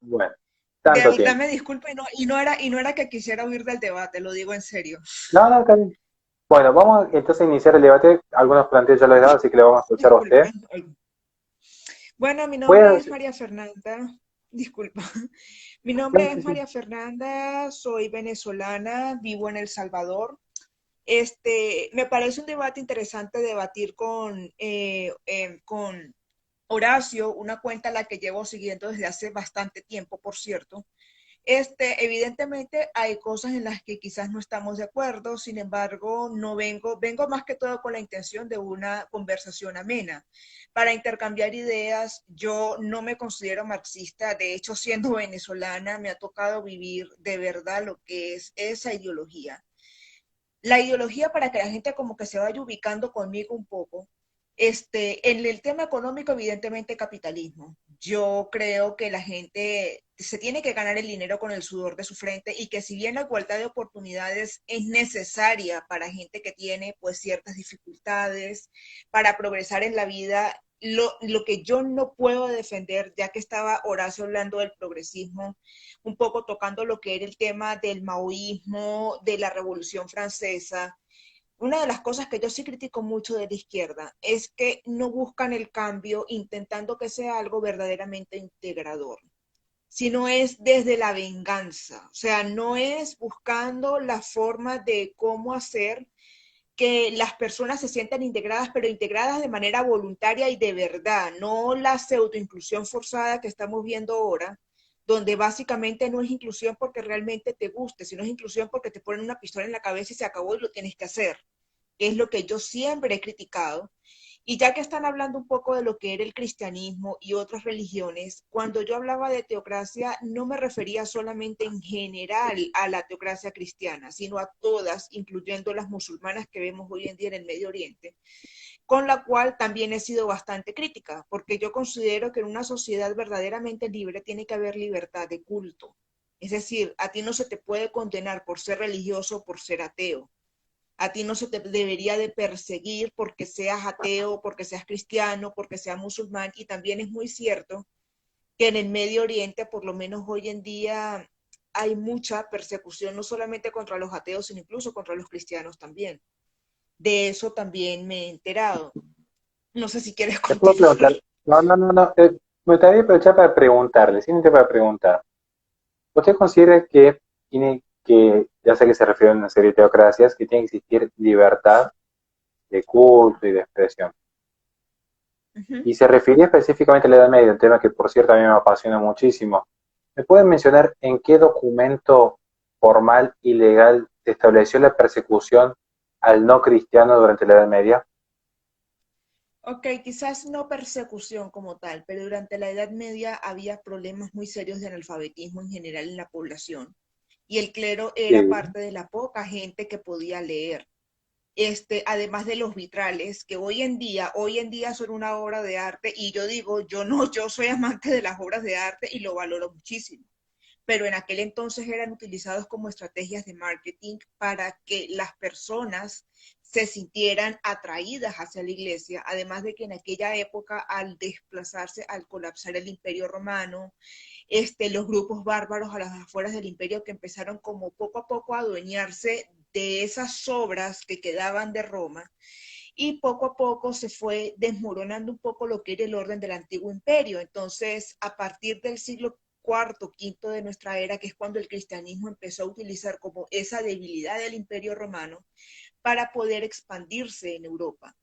Bueno, tanto tiempo. Me disculpa y no era que quisiera huir del debate, lo digo en serio. No, no, está bien. Bueno, vamos entonces a iniciar el debate. Algunos planteos ya los he dado, así que le vamos a escuchar a Disculpa. usted. Bueno, mi Voy a nombre es decir, María Fernanda. Disculpa. Mi nombre sí, es sí. María Fernanda, soy venezolana, vivo en El Salvador. Me parece un debate interesante debatir con Horacio, una cuenta a la que llevo siguiendo desde hace bastante tiempo, por cierto. Evidentemente hay cosas en las que quizás no estamos de acuerdo, sin embargo, no vengo más que todo con la intención de una conversación amena para intercambiar ideas. Yo no me considero marxista, de hecho, siendo venezolana, me ha tocado vivir de verdad lo que es esa ideología. La ideología para que la gente como que se vaya ubicando conmigo un poco. En el tema económico, evidentemente capitalismo. Yo creo que la gente se tiene que ganar el dinero con el sudor de su frente y que si bien la igualdad de oportunidades es necesaria para gente que tiene pues ciertas dificultades para progresar en la vida, lo que yo no puedo defender, ya que estaba Horacio hablando del progresismo, un poco tocando lo que era el tema del maoísmo, de la Revolución Francesa. Una de las cosas que yo sí critico mucho de la izquierda es que no buscan el cambio intentando que sea algo verdaderamente integrador, sino es desde la venganza. O sea, no es buscando la forma de cómo hacer que las personas se sientan integradas, pero integradas de manera voluntaria y de verdad, no la pseudoinclusión forzada que estamos viendo ahora, donde básicamente no es inclusión porque realmente te guste, sino es inclusión porque te ponen una pistola en la cabeza y se acabó y lo tienes que hacer, que es lo que yo siempre he criticado. Y ya que están hablando un poco de lo que era el cristianismo y otras religiones, cuando yo hablaba de teocracia no me refería solamente en general a la teocracia cristiana, sino a todas, incluyendo las musulmanas que vemos hoy en día en el Medio Oriente, con la cual también he sido bastante crítica, porque yo considero que en una sociedad verdaderamente libre tiene que haber libertad de culto. Es decir, a ti no se te puede condenar por ser religioso o por ser ateo. A ti no se te debería de perseguir porque seas ateo, porque seas cristiano, porque seas musulmán. Y también es muy cierto que en el Medio Oriente, por lo menos hoy en día, hay mucha persecución, no solamente contra los ateos, sino incluso contra los cristianos también. De eso también me he enterado. No sé si quieres ¿le puedo continuar. preguntar? No, no, no, no. Me gustaría aprovechar para preguntarle, simplemente para preguntar. ¿Usted considera que tiene que, ya sé que se refiere a una serie de teocracias, que tiene que existir libertad de culto y de expresión? Uh -huh. Y se refiere específicamente a la Edad Media, un tema que por cierto a mí me apasiona muchísimo. ¿Me pueden mencionar en qué documento formal y legal se estableció la persecución al no cristiano durante la Edad Media? Ok, quizás no persecución como tal, pero durante la Edad Media había problemas muy serios de analfabetismo en general en la población y el clero era Sí. parte de la poca gente que podía leer. Además de los vitrales, que hoy en día son una obra de arte y yo digo, yo no, yo soy amante de las obras de arte y lo valoro muchísimo, pero en aquel entonces eran utilizados como estrategias de marketing para que las personas se sintieran atraídas hacia la iglesia, además de que en aquella época al desplazarse, al colapsar el imperio romano, los grupos bárbaros a las afueras del imperio que empezaron como poco a poco a adueñarse de esas obras que quedaban de Roma y poco a poco se fue desmoronando un poco lo que era el orden del antiguo imperio. Entonces, a partir del siglo cuarto, quinto de nuestra era, que es cuando el cristianismo empezó a utilizar como esa debilidad del imperio romano para poder expandirse en Europa.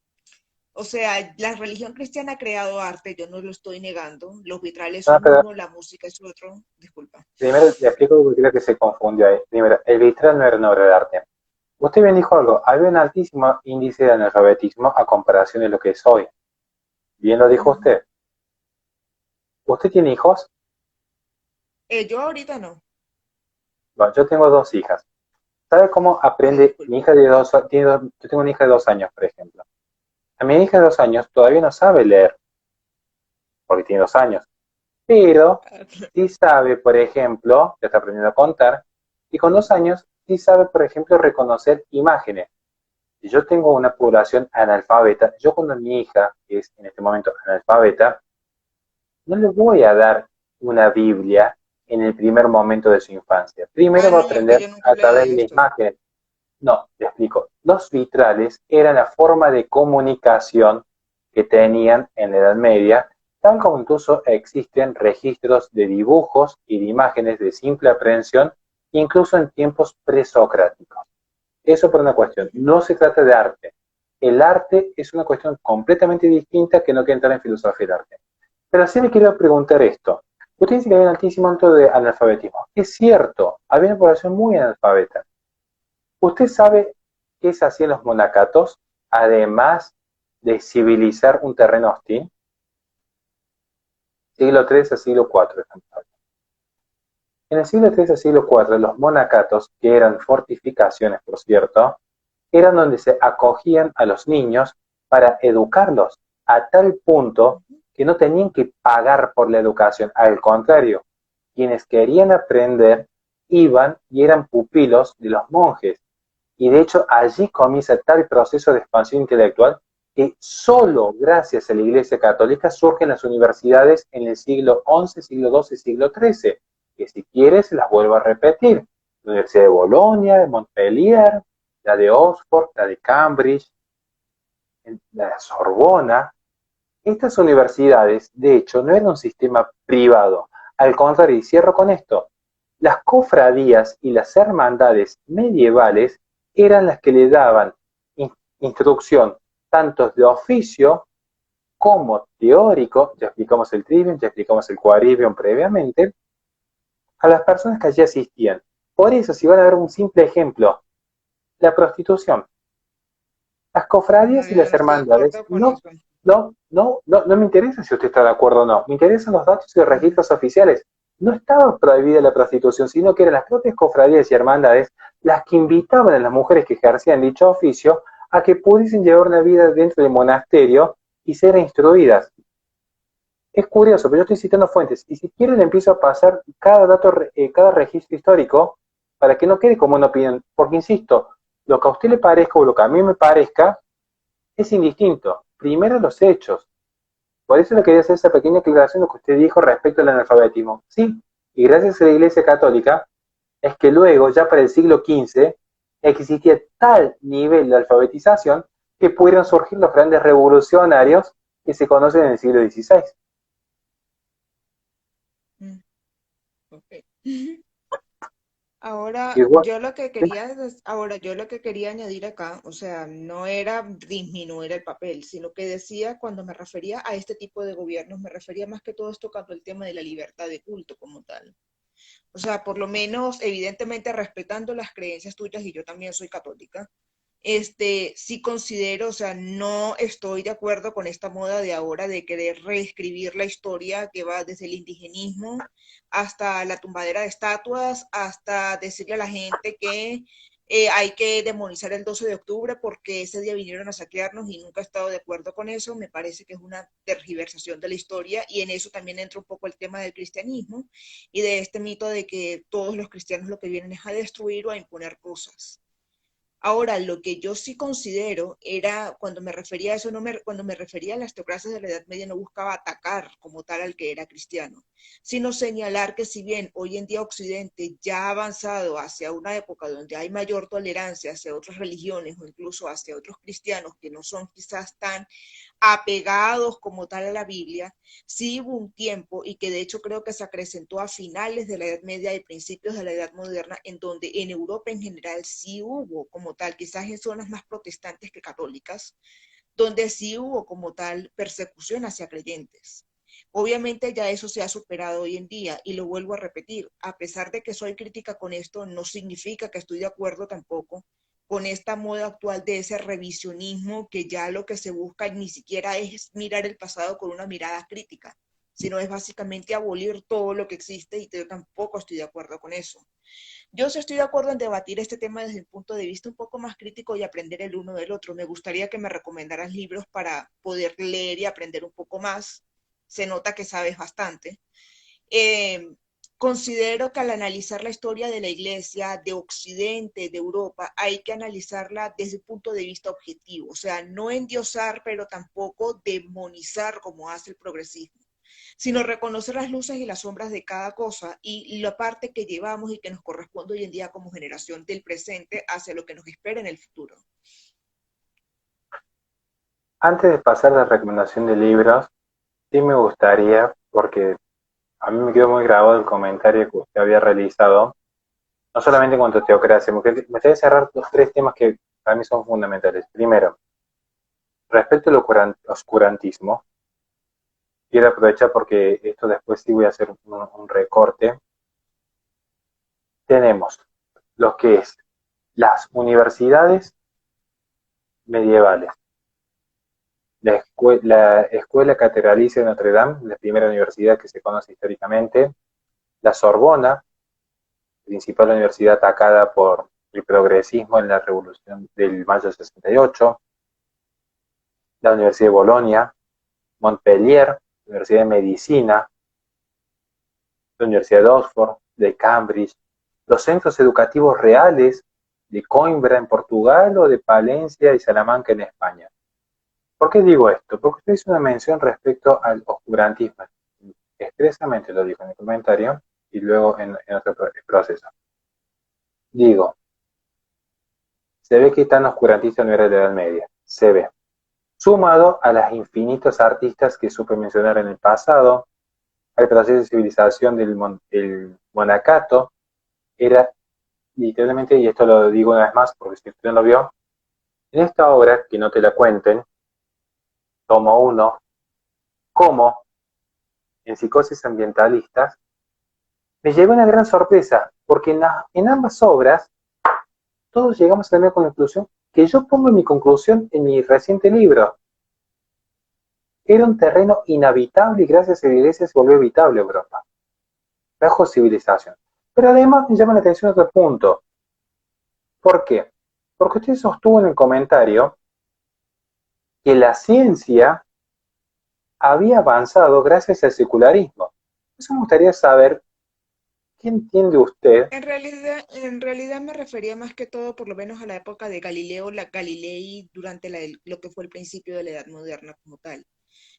O sea, la religión cristiana ha creado arte, yo no lo estoy negando. Los vitrales No, son pero uno, la música es otro. Disculpa. primero le explico porque creo que se confundió ahí. Primero, el vitral no era una obra de arte. Usted bien dijo algo, había un altísimo índice de analfabetismo a comparación de lo que es hoy. Bien lo dijo Uh -huh. usted. ¿Usted tiene hijos? Yo ahorita no. Bueno, yo tengo dos hijas. ¿Sabe cómo Ah, aprende mi disculpa. hija de yo tengo una hija de 2 años, por ejemplo. A mi hija de 2 años todavía no sabe leer, porque tiene 2 años, pero sí sabe, por ejemplo, ya está aprendiendo a contar, y con 2 años sí sabe, por ejemplo, reconocer imágenes. Si yo tengo una población analfabeta, yo cuando mi hija, que es en este momento analfabeta, no le voy a dar una Biblia en el primer momento de su infancia. Primero Ah, va a no, que aprender yo nunca a leí través de la esto. imagen. No, te explico. Los vitrales eran la forma de comunicación que tenían en la Edad Media, tal como incluso existen registros de dibujos y de imágenes de simple aprehensión, incluso en tiempos presocráticos. Eso por una cuestión. Ujú. No se trata de arte. El arte es una cuestión completamente distinta que no quiere entrar en filosofía del arte. Pero sí le quiero preguntar esto. Usted dice que había un altísimo monto de analfabetismo. Es cierto, había una población muy analfabeta. ¿Usted sabe qué se hacían los monacatos, además de civilizar un terreno hostil? Siglo III a siglo IV. En el siglo III a siglo IV, los monacatos, que eran fortificaciones, por cierto, eran donde se acogían a los niños para educarlos, a tal punto que no tenían que pagar por la educación. Al contrario, quienes querían aprender iban y eran pupilos de los monjes. Y de hecho allí comienza tal proceso de expansión intelectual que solo gracias a la Iglesia Católica surgen las universidades en el siglo XI, siglo XII, siglo XIII, que si quieres las vuelvo a repetir. La Universidad de Bolonia, de Montpellier, la de Oxford, la de Cambridge, la de Sorbona. Estas universidades, de hecho, no eran un sistema privado. Al contrario, y cierro con esto, las cofradías y las hermandades medievales eran las que le daban instrucción tanto de oficio como teórico, ya explicamos el trivium, ya explicamos el quadrivium previamente, a las personas que allí asistían. Por eso, si van a ver un simple ejemplo, la prostitución. Las No, cofradías y yo las no estoy de hermandades acuerdo con eso. no me interesa si usted está de acuerdo o no, me interesan los datos y los Mm. registros oficiales. No estaba prohibida la prostitución, sino que eran las propias cofradías y hermandades las que invitaban a las mujeres que ejercían dicho oficio a que pudiesen llevar una vida dentro del monasterio y ser instruidas. Es curioso, pero yo estoy citando fuentes y si quieren empiezo a pasar cada dato, cada registro histórico para que no quede como una opinión, porque insisto, lo que a usted le parezca o lo que a mí me parezca es indistinto. Primero los hechos. Por eso le quería hacer esa pequeña aclaración de lo que usted dijo respecto al analfabetismo. Sí, y gracias a la Iglesia Católica es que luego, ya para el siglo XV, existía tal nivel de alfabetización que pudieron surgir los grandes revolucionarios que se conocen en el siglo XVI. Mm, ok. Ahora, Igual, yo lo que quería añadir acá, o sea, no era disminuir el papel, sino que decía cuando me refería a este tipo de gobiernos, me refería más que todo esto tocando el tema de la libertad de culto como tal. O sea, por lo menos, evidentemente respetando las creencias tuyas, y yo también soy católica, sí considero, o sea, no estoy de acuerdo con esta moda de ahora de querer reescribir la historia que va desde el indigenismo hasta la tumbadera de estatuas, hasta decirle a la gente que hay que demonizar el 12 de octubre porque ese día vinieron a saquearnos y nunca he estado de acuerdo con eso. Me parece que es una tergiversación de la historia y en eso también entra un poco el tema del cristianismo y de este mito de que todos los cristianos lo que vienen es a destruir o a imponer cosas. Ahora, lo que yo sí considero era, cuando me refería a eso, cuando me refería a las teocracias de la Edad Media, no buscaba atacar como tal al que era cristiano, sino señalar que si bien hoy en día Occidente ya ha avanzado hacia una época donde hay mayor tolerancia hacia otras religiones o incluso hacia otros cristianos que no son quizás tan apegados como tal a la Biblia, sí hubo un tiempo y que de hecho creo que se acrecentó a finales de la Edad Media y principios de la Edad Moderna, en donde en Europa en general sí hubo como tal, quizás en zonas más protestantes que católicas, donde sí hubo como tal persecución hacia creyentes. Obviamente ya eso se ha superado hoy en día y lo vuelvo a repetir, a pesar de que soy crítica con esto, no significa que estoy de acuerdo tampoco con esta moda actual de ese revisionismo que ya lo que se busca ni siquiera es mirar el pasado con una mirada crítica, sino es básicamente abolir todo lo que existe y yo tampoco estoy de acuerdo con eso. Yo sí estoy de acuerdo en debatir este tema desde el punto de vista un poco más crítico y aprender el uno del otro. Me gustaría que me recomendaras libros para poder leer y aprender un poco más. Se nota que sabes bastante. Eh, Considero que al analizar la historia de la Iglesia, de Occidente, de Europa, hay que analizarla desde un punto de vista objetivo, o sea, no endiosar, pero tampoco demonizar como hace el progresismo. sino reconocer las luces y las sombras de cada cosa y la parte que llevamos y que nos corresponde hoy en día como generación del presente hacia lo que nos espera en el futuro. Antes de pasar a la recomendación de libros, sí me gustaría, porque a mí me quedó muy grabado el comentario que usted había realizado, no solamente en cuanto a teocracia, me gustaría cerrar los tres temas que para mí son fundamentales. Primero, respecto al oscurantismo, quiero aprovechar porque esto después sí voy a hacer un recorte. Tenemos lo que es las universidades medievales, la Escuela Catedralicia de Notre Dame, la primera universidad que se conoce históricamente, la Sorbona, principal universidad atacada por el progresismo en la Revolución del Mayo del 68, la Universidad de Bolonia, Montpellier, Universidad de Medicina, la Universidad de Oxford, de Cambridge, los centros educativos reales de Coimbra en Portugal o de Palencia y Salamanca en España. ¿Por qué digo esto? Porque usted hizo una mención respecto al oscurantismo. Expresamente lo dijo en el comentario y luego en otro proceso. Digo, se ve que tan oscurantista no era la Edad Media. Se ve. Sumado a las infinitos artistas que supe mencionar en el pasado, al proceso de civilización del monacato, era literalmente, y esto lo digo una vez más porque si usted no lo vio, en esta obra, que no te la cuenten, tomo uno, como en Psicosis Ambientalistas, me llegó una gran sorpresa, porque en ambas obras todos llegamos a la misma conclusión que yo pongo en mi conclusión en mi reciente libro. Era un terreno inhabitable y gracias a la iglesia se volvió habitable Europa. Bajo civilización. Pero además me llama la atención otro punto. ¿Por qué? Porque usted sostuvo en el comentario que la ciencia había avanzado gracias al secularismo. Eso me gustaría saber qué entiende usted. En realidad me refería más que todo, por lo menos a la época de Galileo, la Galilei, durante lo que fue el principio de la Edad Moderna como tal.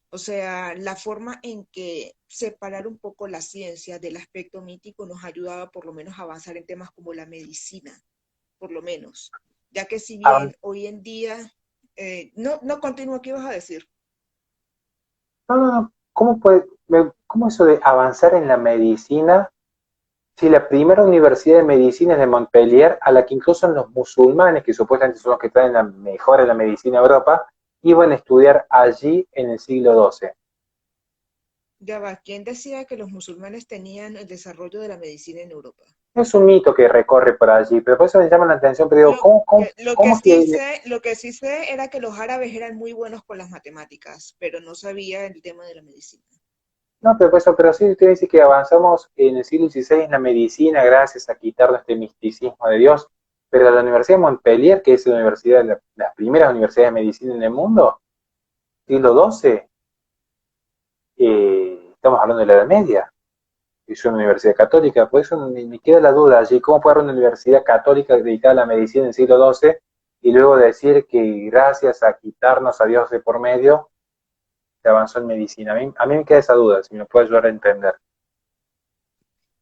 O sea, la forma en que separar un poco la ciencia del aspecto mítico nos ayudaba por lo menos a avanzar en temas como la medicina, por lo menos. Ya que si Ah, bien hoy en día, no continúo, ¿qué ibas a decir? no, no, no. ¿Cómo eso de avanzar en la medicina? Si la primera universidad de medicina es de Montpellier, a la que incluso los musulmanes, que supuestamente son los que traen la mejora de la medicina a Europa, iban a estudiar allí en el siglo XII. Ya va, ¿quién decía que los musulmanes tenían el desarrollo de la medicina en Europa? Es un mito que recorre por allí, pero por eso me llama la atención, pero digo, Lo ¿cómo, cómo, cómo que lo que sí sé era que los árabes eran muy buenos con las matemáticas, pero no sabía el tema de la medicina. no, pero, pues, pero sí, usted dice que avanzamos en el siglo XVI en la medicina gracias a quitarnos este misticismo de Dios, pero la Universidad de Montpellier, que es la universidad, las primeras universidades de medicina en el mundo, siglo XII, estamos hablando de la Edad Media, es una universidad católica, por eso me queda la duda allí, ¿cómo puede haber una universidad católica dedicada a la medicina en el siglo XII y luego decir que gracias a quitarnos a Dios de por medio, se avanzó en medicina? A mí me queda esa duda, si me puede ayudar a entender.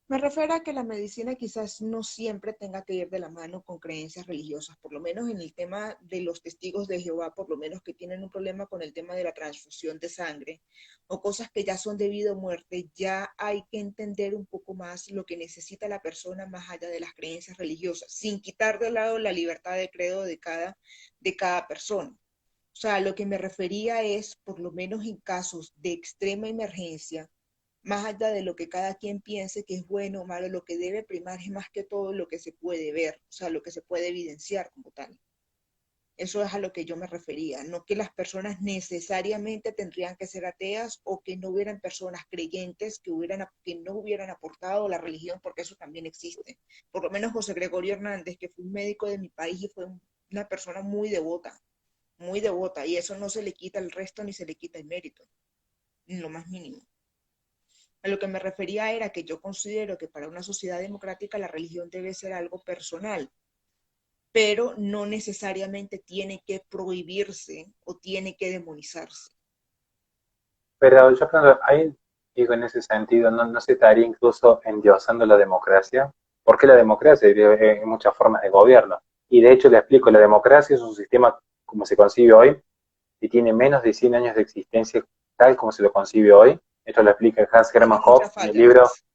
Me refiero a que la medicina quizás no siempre tenga que ir de la mano con creencias religiosas, por lo menos en el tema de los testigos de Jehová, por lo menos que tienen un problema con el tema de la transfusión de sangre o cosas que ya son debido a muerte, ya hay que entender un poco más lo que necesita la persona más allá de las creencias religiosas, sin quitar de lado la libertad de credo de cada persona. O sea, lo que me refería es, por lo menos en casos de extrema emergencia, más allá de lo que cada quien piense que es bueno o malo, lo que debe primar es más que todo lo que se puede ver, o sea, lo que se puede evidenciar como tal. Eso es a lo que yo me refería, no que las personas necesariamente tendrían que ser ateas o que no hubieran personas creyentes que no hubieran aportado la religión, porque eso también existe. Por lo menos José Gregorio Hernández, que fue un médico de mi país y fue una persona muy devota, y eso no se le quita el resto ni se le quita el mérito, en lo más mínimo. A lo que me refería era que yo considero que para una sociedad democrática la religión debe ser algo personal, pero no necesariamente tiene que prohibirse o tiene que demonizarse. Pero yo creo ahí digo, en ese sentido, ¿no se estaría incluso endiosando la democracia? Porque la democracia hay muchas formas de gobierno. Y de hecho, le explico, la democracia es un sistema como se concibe hoy, y tiene menos de 100 años de existencia tal como se lo concibe hoy. Esto lo explica Hans Tiene Hermann Hoppe muchas en el libro. fallas,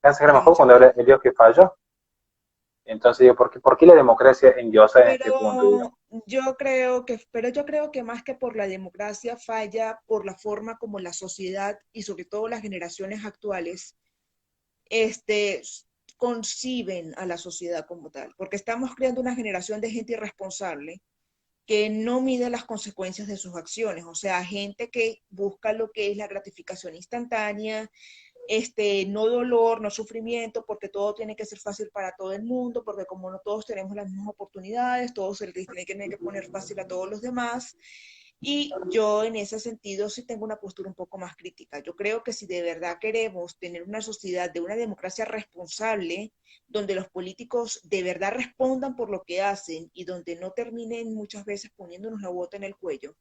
Hans tiene Hermann Hoppe muchas cuando habla del fallas. Dios que falló. Entonces digo, por qué la democracia endiosa en este punto, digamos? Pero yo creo que más que por la democracia falla por la forma como la sociedad y sobre todo las generaciones actuales este, conciben a la sociedad como tal, porque estamos creando una generación de gente irresponsable que no mide las consecuencias de sus acciones, o sea, gente que busca lo que es la gratificación instantánea, no dolor, no sufrimiento, porque todo tiene que ser fácil para todo el mundo, porque como no todos tenemos las mismas oportunidades, todo se les tiene que poner fácil a todos los demás. Y yo en ese sentido sí tengo una postura un poco más crítica. Yo creo que si de verdad queremos tener una sociedad de una democracia responsable, donde los políticos de verdad respondan por lo que hacen y donde no terminen muchas veces poniéndonos la bota en el cuello,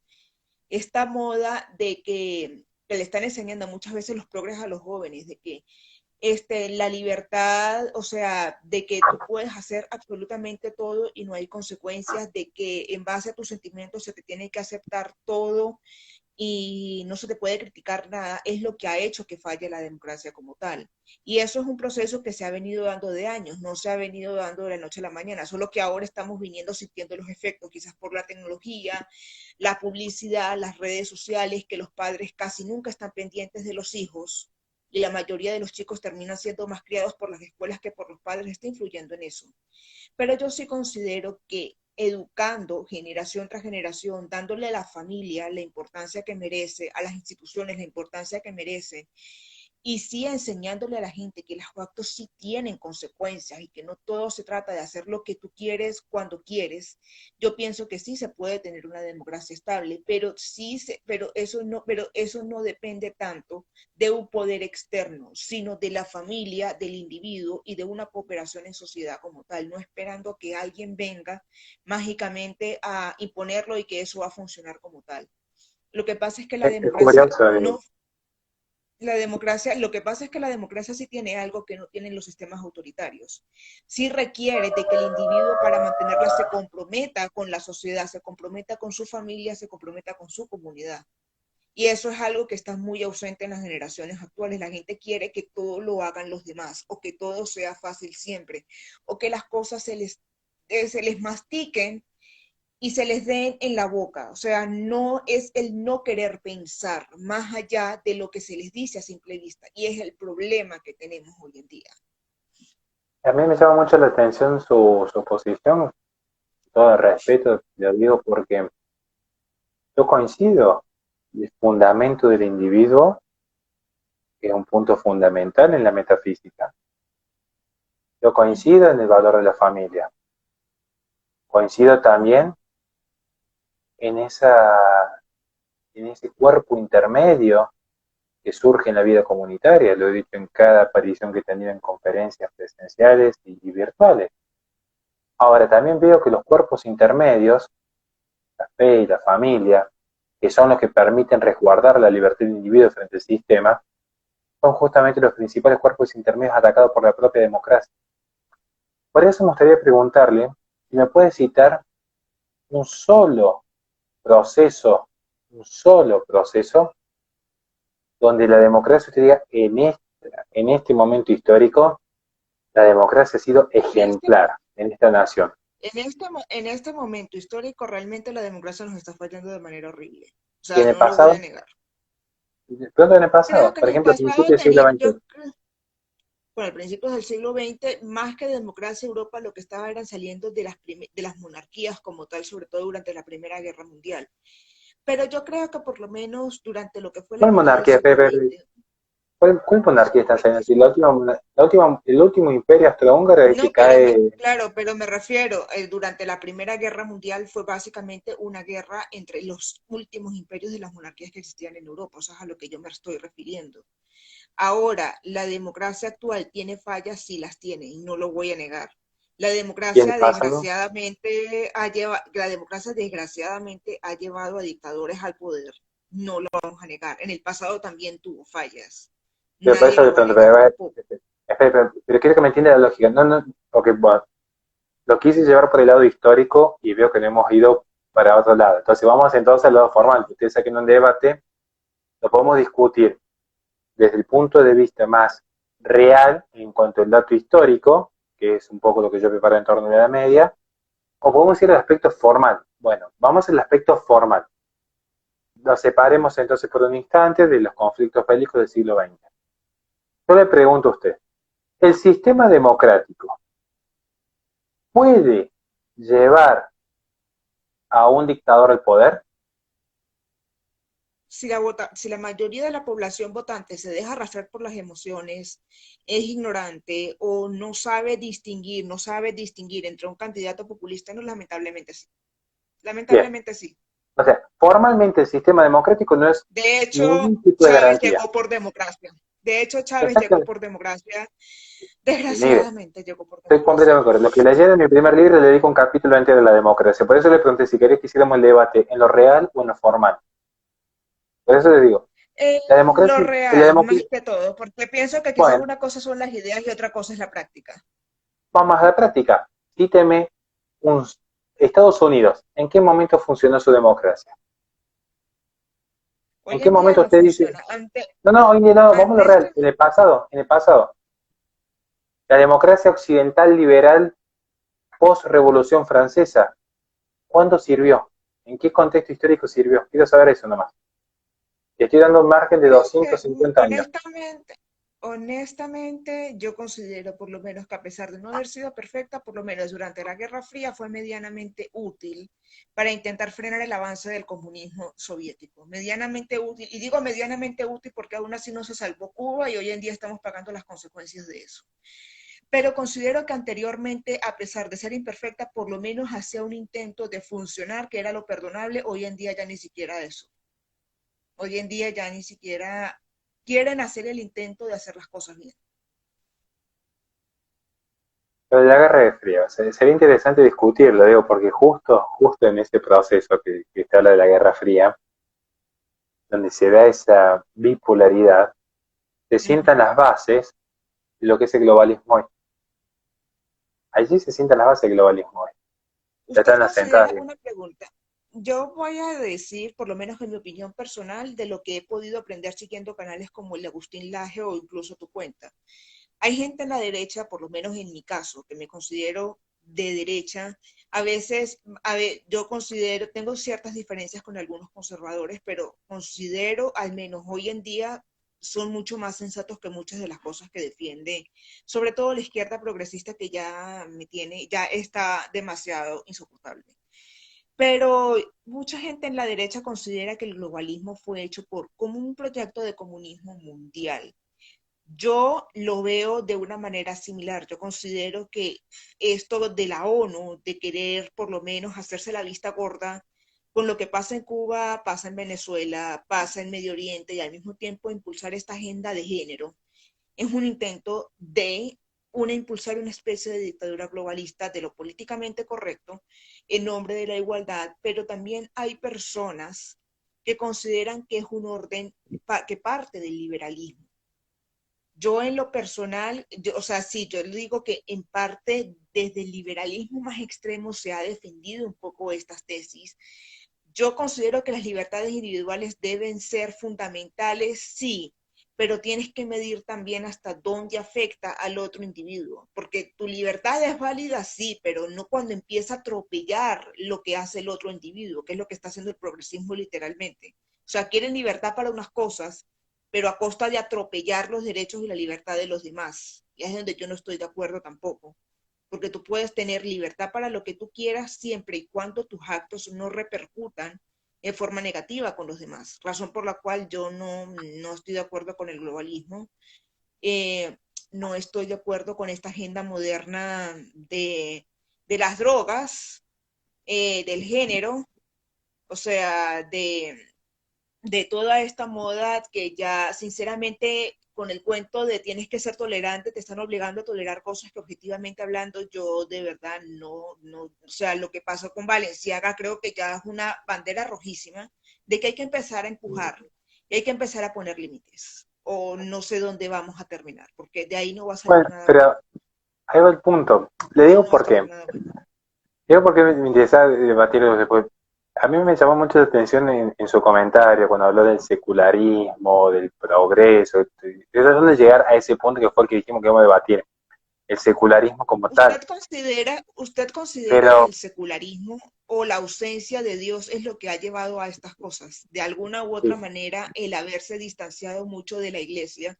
esta moda de que le están enseñando muchas veces los progres a los jóvenes, de que la libertad, o sea, de que tú puedes hacer absolutamente todo y no hay consecuencias, de que en base a tus sentimientos se te tiene que aceptar todo y no se te puede criticar nada, es lo que ha hecho que falle la democracia como tal. Y eso es un proceso que se ha venido dando de años, no se ha venido dando de la noche a la mañana, solo que ahora estamos viniendo sintiendo los efectos, quizás por la tecnología, la publicidad, las redes sociales, que los padres casi nunca están pendientes de los hijos y la mayoría de los chicos terminan siendo más criados por las escuelas que por los padres, está influyendo en eso. Pero yo sí considero que educando generación tras generación, dándole a la familia la importancia que merece, a las instituciones la importancia que merece, y sí enseñándole a la gente que los actos sí tienen consecuencias y que no todo se trata de hacer lo que tú quieres cuando quieres, yo pienso que sí se puede tener una democracia estable, pero eso no depende tanto de un poder externo, sino de la familia, del individuo y de una cooperación en sociedad como tal, no esperando que alguien venga mágicamente a imponerlo y que eso va a funcionar como tal. Lo que pasa es que Es curioso, lo que pasa es que la democracia sí tiene algo que no tienen los sistemas autoritarios. Sí requiere de que el individuo para mantenerla se comprometa con la sociedad, se comprometa con su familia, se comprometa con su comunidad. Y eso es algo que está muy ausente en las generaciones actuales. La gente quiere que todo lo hagan los demás o que todo sea fácil siempre o que las cosas se les mastiquen y se les den en la boca. O sea, no es el no querer pensar más allá de lo que se les dice a simple vista. Y es el problema que tenemos hoy en día. a mí me llama mucho la atención su posición, todo el respeto, lo digo porque yo coincido, el fundamento del individuo que es un punto fundamental en la metafísica. Yo Uh -huh. coincido en el valor de la familia, coincido también en, en ese cuerpo intermedio que surge en la vida comunitaria, lo he dicho en cada aparición que he tenido en conferencias presenciales y virtuales. Ahora, también veo que los cuerpos intermedios, la fe y la familia, que son los que permiten resguardar la libertad del individuo frente al sistema, son justamente los principales cuerpos intermedios atacados por la propia democracia. Por eso me gustaría preguntarle si me puede citar un solo proceso, un solo proceso donde la democracia, usted diga, en este momento histórico, la democracia ha sido En este, ejemplar en esta nación. en este momento histórico, realmente la democracia nos está fallando de manera horrible. O ¿Y sea, en el no lo voy a pasado? negar. ¿Dónde en el Creo pasado? que en Por el ejemplo, a pasado principios del siglo tenía, XX. bueno, a principios del siglo XX, más que de democracia, Europa lo que estaba eran saliendo de las monarquías como tal, sobre todo durante la Primera Guerra Mundial. Pero yo creo que por lo menos durante lo que fue la ¿Cuál mitad del monarquía, siglo Pepe? XX, ¿Cuál monarquía está saliendo? Si el último imperio austrohúngaro es el que no, pero cae. claro, pero me refiero, durante la Primera Guerra Mundial fue básicamente una guerra entre los últimos imperios de las monarquías que existían en Europa, o sea, es a lo que yo me estoy refiriendo. Ahora, la democracia actual tiene fallas, sí las tiene, y no lo voy a negar. ¿Y en el pasado? La democracia desgraciadamente ha llevado a dictadores al poder. no lo vamos a negar. En el pasado también tuvo fallas. Pero por Nadie eso le lo va a pregunto, negar tampoco. pero quiero que me entienda la lógica. No, no, ok, bueno, lo quise llevar por el lado histórico y veo que no hemos ido para otro lado. Entonces vamos entonces al lado formal. Ustedes saquen un debate, lo podemos discutir desde el punto de vista más real en cuanto al dato histórico, que es un poco lo que yo preparo en torno a la Edad Media, o podemos ir al aspecto formal. Bueno, vamos al aspecto formal. Lo separemos entonces por un instante de los conflictos bélicos del siglo XX. Yo le pregunto a usted, ¿el sistema democrático puede llevar a un dictador al poder? Si la mayoría de la población votante se deja arrastrar por las emociones, es ignorante o no sabe distinguir entre un candidato populista, no, lamentablemente sí. Bien, Lamentablemente sí. o sea, formalmente el sistema democrático no es De hecho, ningún tipo de Chávez garantía. llegó por democracia. De hecho, Chávez llegó Exacto. por democracia. Mire, Desgraciadamente llegó por estoy completamente democracia. de acuerdo. Lo que leyeron en mi primer libro le dedico un capítulo entero de la democracia. Por eso le pregunté si quería que hiciéramos el debate en lo real o en lo formal. Por eso le digo, Lo la real, más democracia, que todo, porque pienso que quizás bueno, una cosa son las ideas y otra cosa es la práctica. vamos a la práctica. Cíteme un Estados Unidos. ¿En qué momento funcionó su democracia? ¿En Hoy qué en día momento no usted dice, funciona. Antes, no, no, hoy no, vamos a lo antes real, en el pasado, la democracia occidental liberal post-revolución francesa, ¿cuándo sirvió? ¿En qué contexto histórico sirvió? Quiero saber eso nomás. Te estoy dando un margen de creo que 250 años. honestamente, yo considero por lo menos que a pesar de no haber sido perfecta, por lo menos durante la Guerra Fría fue medianamente útil para intentar frenar el avance del comunismo soviético. Medianamente útil, y digo medianamente útil porque aún así no se salvó Cuba y hoy en día estamos pagando las consecuencias de eso. Pero considero que anteriormente, a pesar de ser imperfecta, por lo menos hacía un intento de funcionar, que era lo perdonable. Hoy en día ya ni siquiera eso. Hoy en día ya ni siquiera quieren hacer el intento de hacer las cosas bien. Lo de la Guerra Fría, o sea, sería interesante discutirlo, digo, porque justo en ese proceso que se habla de la Guerra Fría, donde se da esa bipolaridad, se Uh -huh. sientan las bases de lo que es el globalismo hoy. Allí se sientan las bases del globalismo hoy. Ya Usted están asentadas. considera una pregunta. Yo voy a decir, por lo menos en mi opinión personal, de lo que he podido aprender siguiendo canales como el de Agustín Laje o incluso tu cuenta. Hay gente en la derecha, por lo menos en mi caso, que me considero de derecha. Yo considero, tengo ciertas diferencias con algunos conservadores, pero considero, al menos hoy en día, son mucho más sensatos que muchas de las cosas que defiende, sobre todo la izquierda progresista que ya está demasiado insoportable. Pero mucha gente en la derecha considera que el globalismo fue hecho como un proyecto de comunismo mundial. Yo lo veo de una manera similar. Yo considero que esto de la ONU, de querer por lo menos hacerse la vista gorda con lo que pasa en Cuba, pasa en Venezuela, pasa en Medio Oriente y al mismo tiempo impulsar esta agenda de género, es un intento de impulsar una especie de dictadura globalista de lo políticamente correcto en nombre de la igualdad, pero también hay personas que consideran que es un orden que parte del liberalismo. Yo en lo personal, o sea, sí, yo le digo que en parte desde el liberalismo más extremo se ha defendido un poco estas tesis. Yo considero que las libertades individuales deben ser fundamentales, sí, pero tienes que medir también hasta dónde afecta al otro individuo, porque tu libertad es válida, sí, pero no cuando empieza a atropellar lo que hace el otro individuo, que es lo que está haciendo el progresismo literalmente. O sea, quieren libertad para unas cosas, pero a costa de atropellar los derechos y la libertad de los demás. Y es donde yo no estoy de acuerdo tampoco, porque tú puedes tener libertad para lo que tú quieras siempre y cuando tus actos no repercutan en forma negativa con los demás, razón por la cual yo no estoy de acuerdo con el globalismo, eh, no estoy de acuerdo con esta agenda moderna de las drogas, del género, o sea, de toda esta moda que ya sinceramente con el cuento de tienes que ser tolerante, te están obligando a tolerar cosas que objetivamente hablando yo de verdad no, o sea, lo que pasó con Valenciaga creo que ya es una bandera rojísima de que hay que empezar a empujar y hay que empezar a poner límites. O no sé dónde vamos a terminar, porque de ahí no va a salir Bueno, nada bueno. pero ahí va el punto. Le De ahí digo no va a por qué. salir nada bueno. Digo porque me interesa debatirlo después. A mí me llamó mucho la atención en su comentario cuando habló del secularismo, del progreso, de dónde llegar a ese punto que fue el que dijimos que íbamos a debatir, el secularismo como tal. Usted considera que Pero el secularismo o la ausencia de Dios es lo que ha llevado a estas cosas? De alguna u otra sí, manera, el haberse distanciado mucho de la iglesia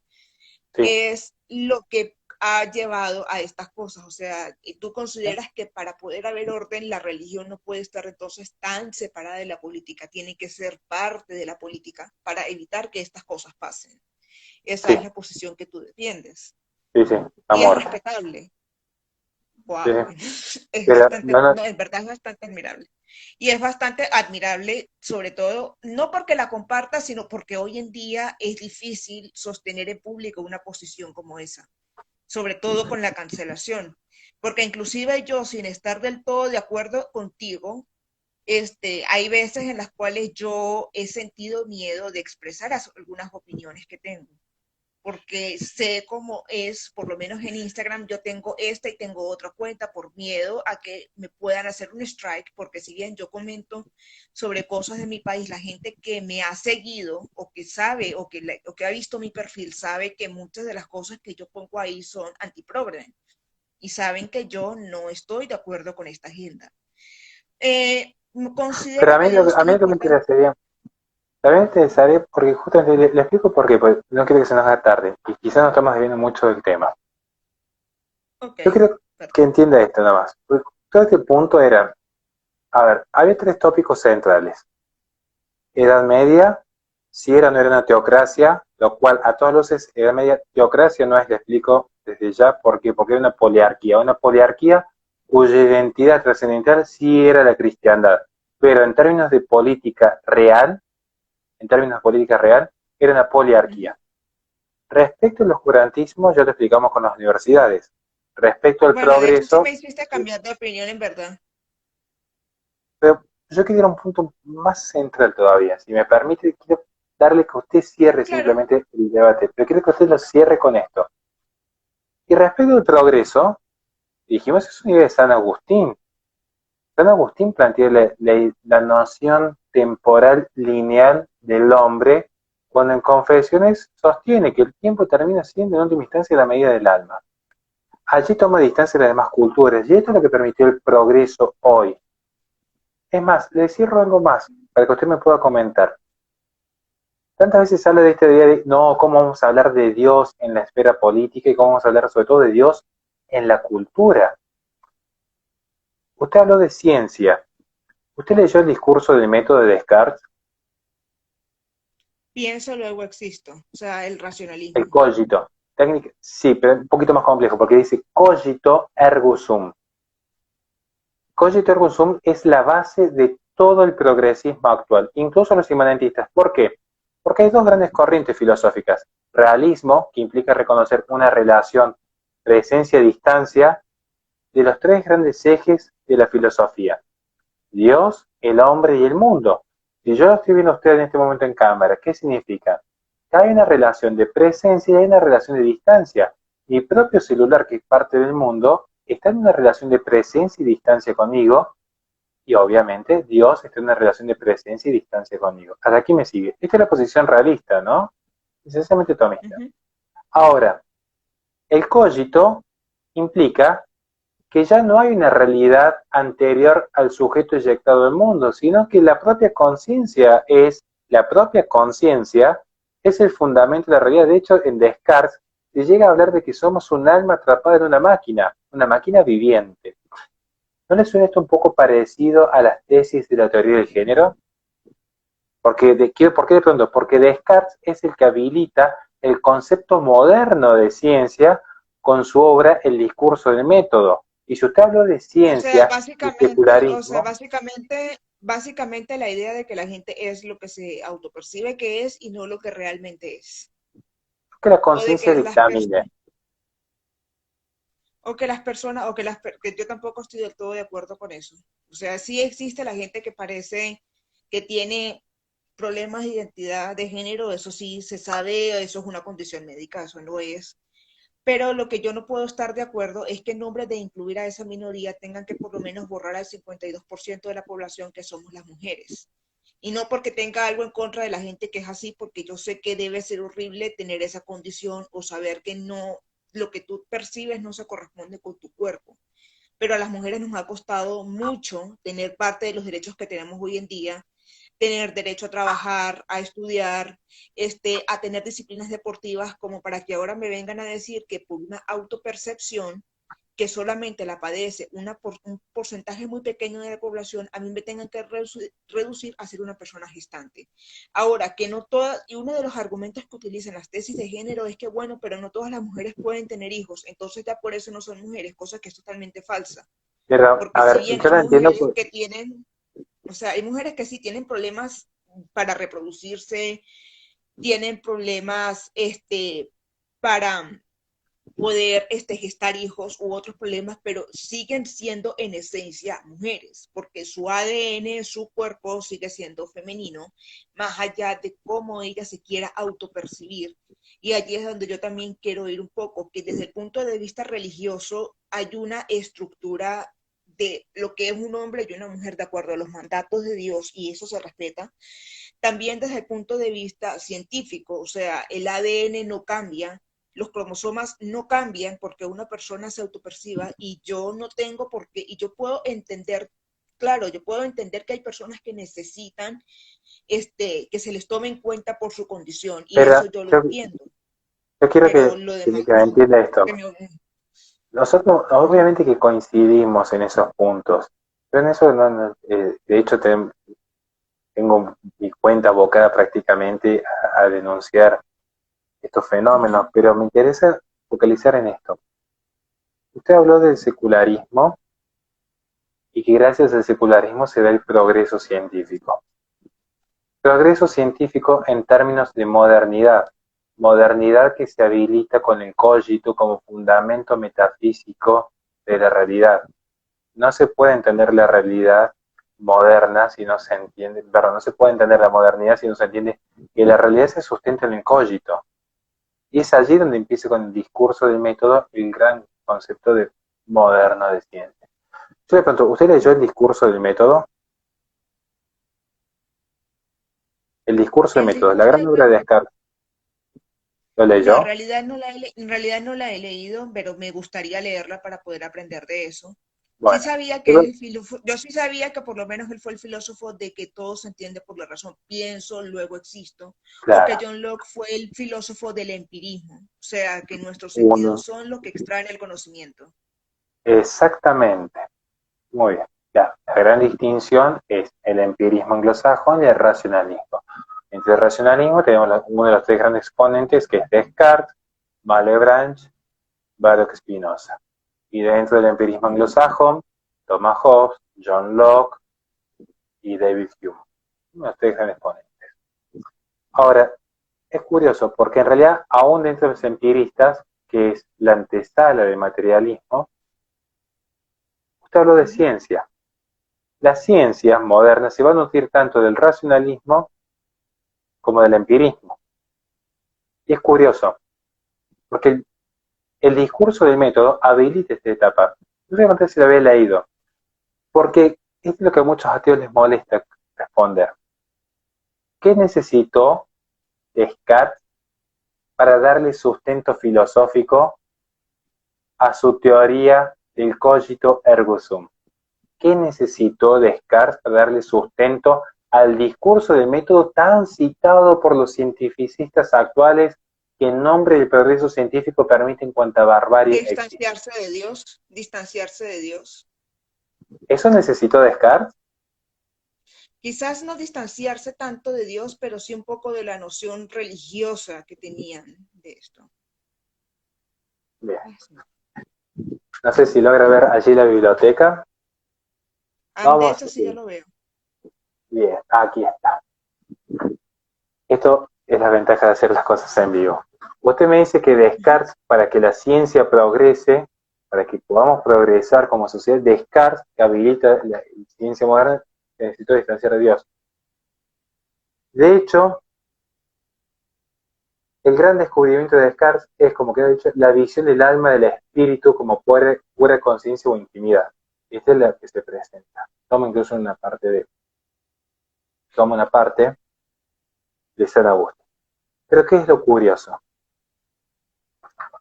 sí, es lo que ha llevado a estas cosas. O sea, tú consideras que para poder haber orden, la religión no puede estar entonces tan separada de la política, tiene que ser parte de la política para evitar que estas cosas pasen. Esa sí, es la posición que tú defiendes. sí, sí, Y es amor. respetable. Sí, Wow, sí. es Pero bastante, no, no, no, en verdad es bastante admirable. Y es bastante admirable, sobre todo, no porque la comparta, sino porque hoy en día es difícil sostener en público una posición como esa, sobre todo con la cancelación. Porque inclusive yo, sin estar del todo de acuerdo contigo, hay veces en las cuales yo he sentido miedo de expresar algunas opiniones que tengo porque sé cómo es, por lo menos en Instagram, yo tengo esta y tengo otra cuenta por miedo a que me puedan hacer un strike, porque si bien yo comento sobre cosas de mi país, la gente que me ha seguido o que sabe o que ha visto mi perfil sabe que muchas de las cosas que yo pongo ahí son antiprogre y saben que yo no estoy de acuerdo con esta agenda. pero Considero que Dios a es mí lo que me importante. interesaría, también me interesaría, porque justamente le explico por qué, porque no quiero que se nos haga tarde, y quizás no estamos desviando mucho del tema. Ok, Yo quiero que perfecto. entienda esto nada más. Porque todo este punto era, a ver, había tres tópicos centrales. Edad Media, si era o no era una teocracia, lo cual a todas luces, Edad Media, teocracia no es, le explico desde ya por qué, porque era una poliarquía cuya identidad trascendental sí era la cristiandad, pero en términos de política real, era una poliarquía. Respecto al oscurantismo, ya lo explicamos con las universidades. Respecto al Bueno, de eso sí me progreso, hiciste cambiar de opinión en verdad. pero yo quería ir a un punto más central todavía. Si me permite, quiero darle que usted cierre Claro. simplemente el debate, pero quiero que usted lo cierre con esto. Y respecto al progreso, dijimos, es una idea de San Agustín. San Agustín plantea la noción temporal lineal del hombre, cuando en Confesiones sostiene que el tiempo termina siendo en última instancia la medida del alma. Allí toma distancia de las demás culturas, y esto es lo que permitió el progreso hoy. Es más, le cierro algo más, para que usted me pueda comentar. Tantas veces se habla de esta idea de, no, cómo vamos a hablar de Dios en la esfera política y cómo vamos a hablar sobre todo de Dios en la cultura. Usted habló de ciencia. ¿Usted leyó el discurso del método de Descartes? Pienso, luego existo, o sea, el El racionalismo. cogito. Técnica, sí, pero un poquito más complejo, porque dice cogito ergo sum. Cogito ergo sum es la base de todo el progresismo actual, incluso los inmanentistas. ¿Por qué? Porque hay dos grandes corrientes filosóficas. Realismo, que implica reconocer una relación presencia-distancia de los tres grandes ejes de la filosofía. Dios, el hombre y el mundo. Si yo lo estoy viendo a usted en este momento en cámara, ¿qué significa? Que hay una relación de presencia y hay una relación de distancia. Mi propio celular, que es parte del mundo, está en una relación de presencia y distancia conmigo, y obviamente Dios está en una relación de presencia y distancia conmigo. Hasta aquí me sigue. Esta es la posición realista, ¿no? Esencialmente tomista. Ujú. Ahora, el cogito implica que ya no hay una realidad anterior al sujeto eyectado del mundo, sino que la propia conciencia es el fundamento de la realidad. De hecho, en Descartes se llega a hablar de que somos un alma atrapada en una máquina viviente. ¿No le suena esto un poco parecido a las tesis de la teoría del género? ¿Por qué de pronto? Porque Descartes es el que habilita el concepto moderno de ciencia con su obra El discurso del método. Y si usted habló de ciencia y O sea, secularismo, básicamente la idea de que la gente es lo que se autopercibe que es y no lo que realmente es. es que la O de conciencia que las dictamine. personas, o que las personas, o que que yo tampoco estoy del todo de acuerdo con eso. O sea, sí existe la gente que parece que tiene problemas de identidad de género, eso sí se sabe, eso es una condición médica, eso no es. Pero lo que yo no puedo estar de acuerdo es que en nombre de incluir a esa minoría tengan que por lo menos borrar al 52% de la población que somos las mujeres. Y no porque tenga algo en contra de la gente que es así, porque yo sé que debe ser horrible tener esa condición o saber que no, lo que tú percibes no se corresponde con tu cuerpo. Pero a las mujeres nos ha costado mucho tener parte de los derechos que tenemos hoy en día, tener derecho a trabajar, a estudiar, a tener disciplinas deportivas, como para que ahora me vengan a decir que por una autopercepción que solamente la padece un porcentaje muy pequeño de la población, a mí me tengan que reducir a ser una persona gestante. Ahora, que no todas, y uno de los argumentos que utilizan las tesis de género es que, bueno, pero no todas las mujeres pueden tener hijos, entonces ya por eso no son mujeres, cosa que es totalmente falsa. Pero, Porque a si ver, bien yo hay la entiendo, mujeres que tienen, o sea, hay mujeres que sí tienen problemas para reproducirse, tienen problemas para poder gestar hijos u otros problemas, pero siguen siendo en esencia mujeres, porque su ADN, su cuerpo sigue siendo femenino, más allá de cómo ella se quiera autopercibir. Y allí es donde yo también quiero ir un poco, que desde el punto de vista religioso hay una estructura de lo que es un hombre y una mujer de acuerdo a los mandatos de Dios, y eso se respeta. También desde el punto de vista científico, o sea, el ADN no cambia, los cromosomas no cambian porque una persona se autoperciba y yo no tengo por qué, y yo puedo entender, claro, yo puedo entender que hay personas que necesitan que se les tome en cuenta por su condición y pero eso yo lo yo, entiendo, yo quiero pero lo demás que me no. entienda esto. Que me, Nosotros, obviamente que coincidimos en esos puntos, pero en eso, de hecho, tengo mi cuenta abocada prácticamente a denunciar estos fenómenos, pero me interesa focalizar en esto. Usted habló del secularismo y que gracias al secularismo se da el progreso científico. Progreso científico en términos de modernidad. Modernidad que se habilita con el cogito como fundamento metafísico de la realidad. No se puede entender la realidad moderna si no se entiende, perdón, no se puede entender la modernidad si no se entiende que la realidad se sustenta en el cogito. Y es allí donde empieza con el discurso del método el gran concepto de moderno de ciencia. Yo le pregunto, ¿usted leyó el discurso del método? El discurso del el método, la discurso gran del obra de método, Descartes, ¿lo no, leyó? en realidad no la he leído, pero me gustaría leerla para poder aprender de eso. Sí Bueno, sabía que yo- yo sí sabía que por lo menos él fue el filósofo de que todo se entiende por la razón. Pienso, luego existo. O que claro, John Locke fue el filósofo del empirismo. O sea, que nuestros sentidos uno, son lo que extraen el conocimiento. exactamente, muy bien. Ya, la gran distinción es el empirismo anglosajón y el racionalismo. Entre el racionalismo tenemos uno de los tres grandes exponentes que es Descartes, Malebranche, Baruch Spinoza. Y dentro del empirismo anglosajón, Thomas Hobbes, John Locke y David Hume. Los tres grandes exponentes. Ahora, es curioso porque en realidad, aún dentro de los empiristas, que es la antesala del materialismo, usted habló de ciencia. La ciencia moderna se va a nutrir tanto del racionalismo como del empirismo. Y es curioso, porque el discurso del método habilita esta etapa. No sé cuánto se lo había leído, porque es lo que a muchos ateos les molesta responder. ¿Qué necesitó Descartes para darle sustento filosófico a su teoría del cogito ergo sum? ¿Qué necesitó Descartes para darle sustento al discurso del método tan citado por los cientificistas actuales que en nombre del progreso científico permiten cuanta barbarie existe? Distanciarse de Dios. ¿Eso necesitó Descartes? Quizás no distanciarse tanto de Dios, pero sí un poco de la noción religiosa que tenían de esto. Bien. No sé si logra ver allí la biblioteca. De Vamos. eso sí yo lo veo. Bien, aquí está. Esto es la ventaja de hacer las cosas en vivo. Usted me dice que Descartes, para que la ciencia progrese, para que podamos progresar como sociedad, Descartes, que habilita la ciencia moderna, necesitó distanciar de Dios. De hecho, el gran descubrimiento de Descartes es, como queda dicho, la visión del alma del espíritu como pura conciencia o intimidad. Esta es la que se presenta. Toma incluso toma una parte de San Agustín. Pero ¿qué es lo curioso?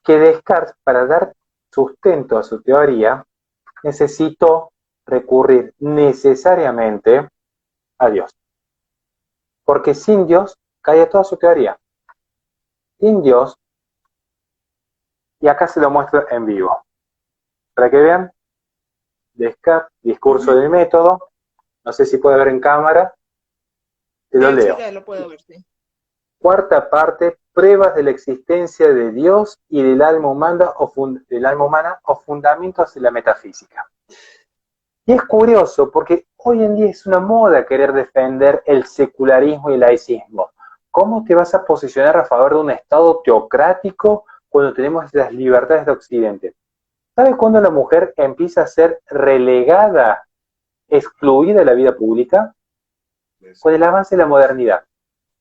Que Descartes, para dar sustento a su teoría, necesitó recurrir necesariamente a Dios. Porque sin Dios cae toda su teoría. Sin Dios, y acá se lo muestro en vivo, para que vean, Descartes, discurso del método, no sé si puede ver en cámara, te lo Sí, leo. ya lo puedo ver, sí. Cuarta parte, pruebas de la existencia de Dios y del alma humana o fundamentos de la metafísica. Y es curioso porque hoy en día es una moda querer defender el secularismo y el laicismo. ¿Cómo te vas a posicionar a favor de un Estado teocrático cuando tenemos las libertades de Occidente? ¿Sabes cuándo la mujer empieza a ser relegada, excluida de la vida pública? Con el avance de la modernidad.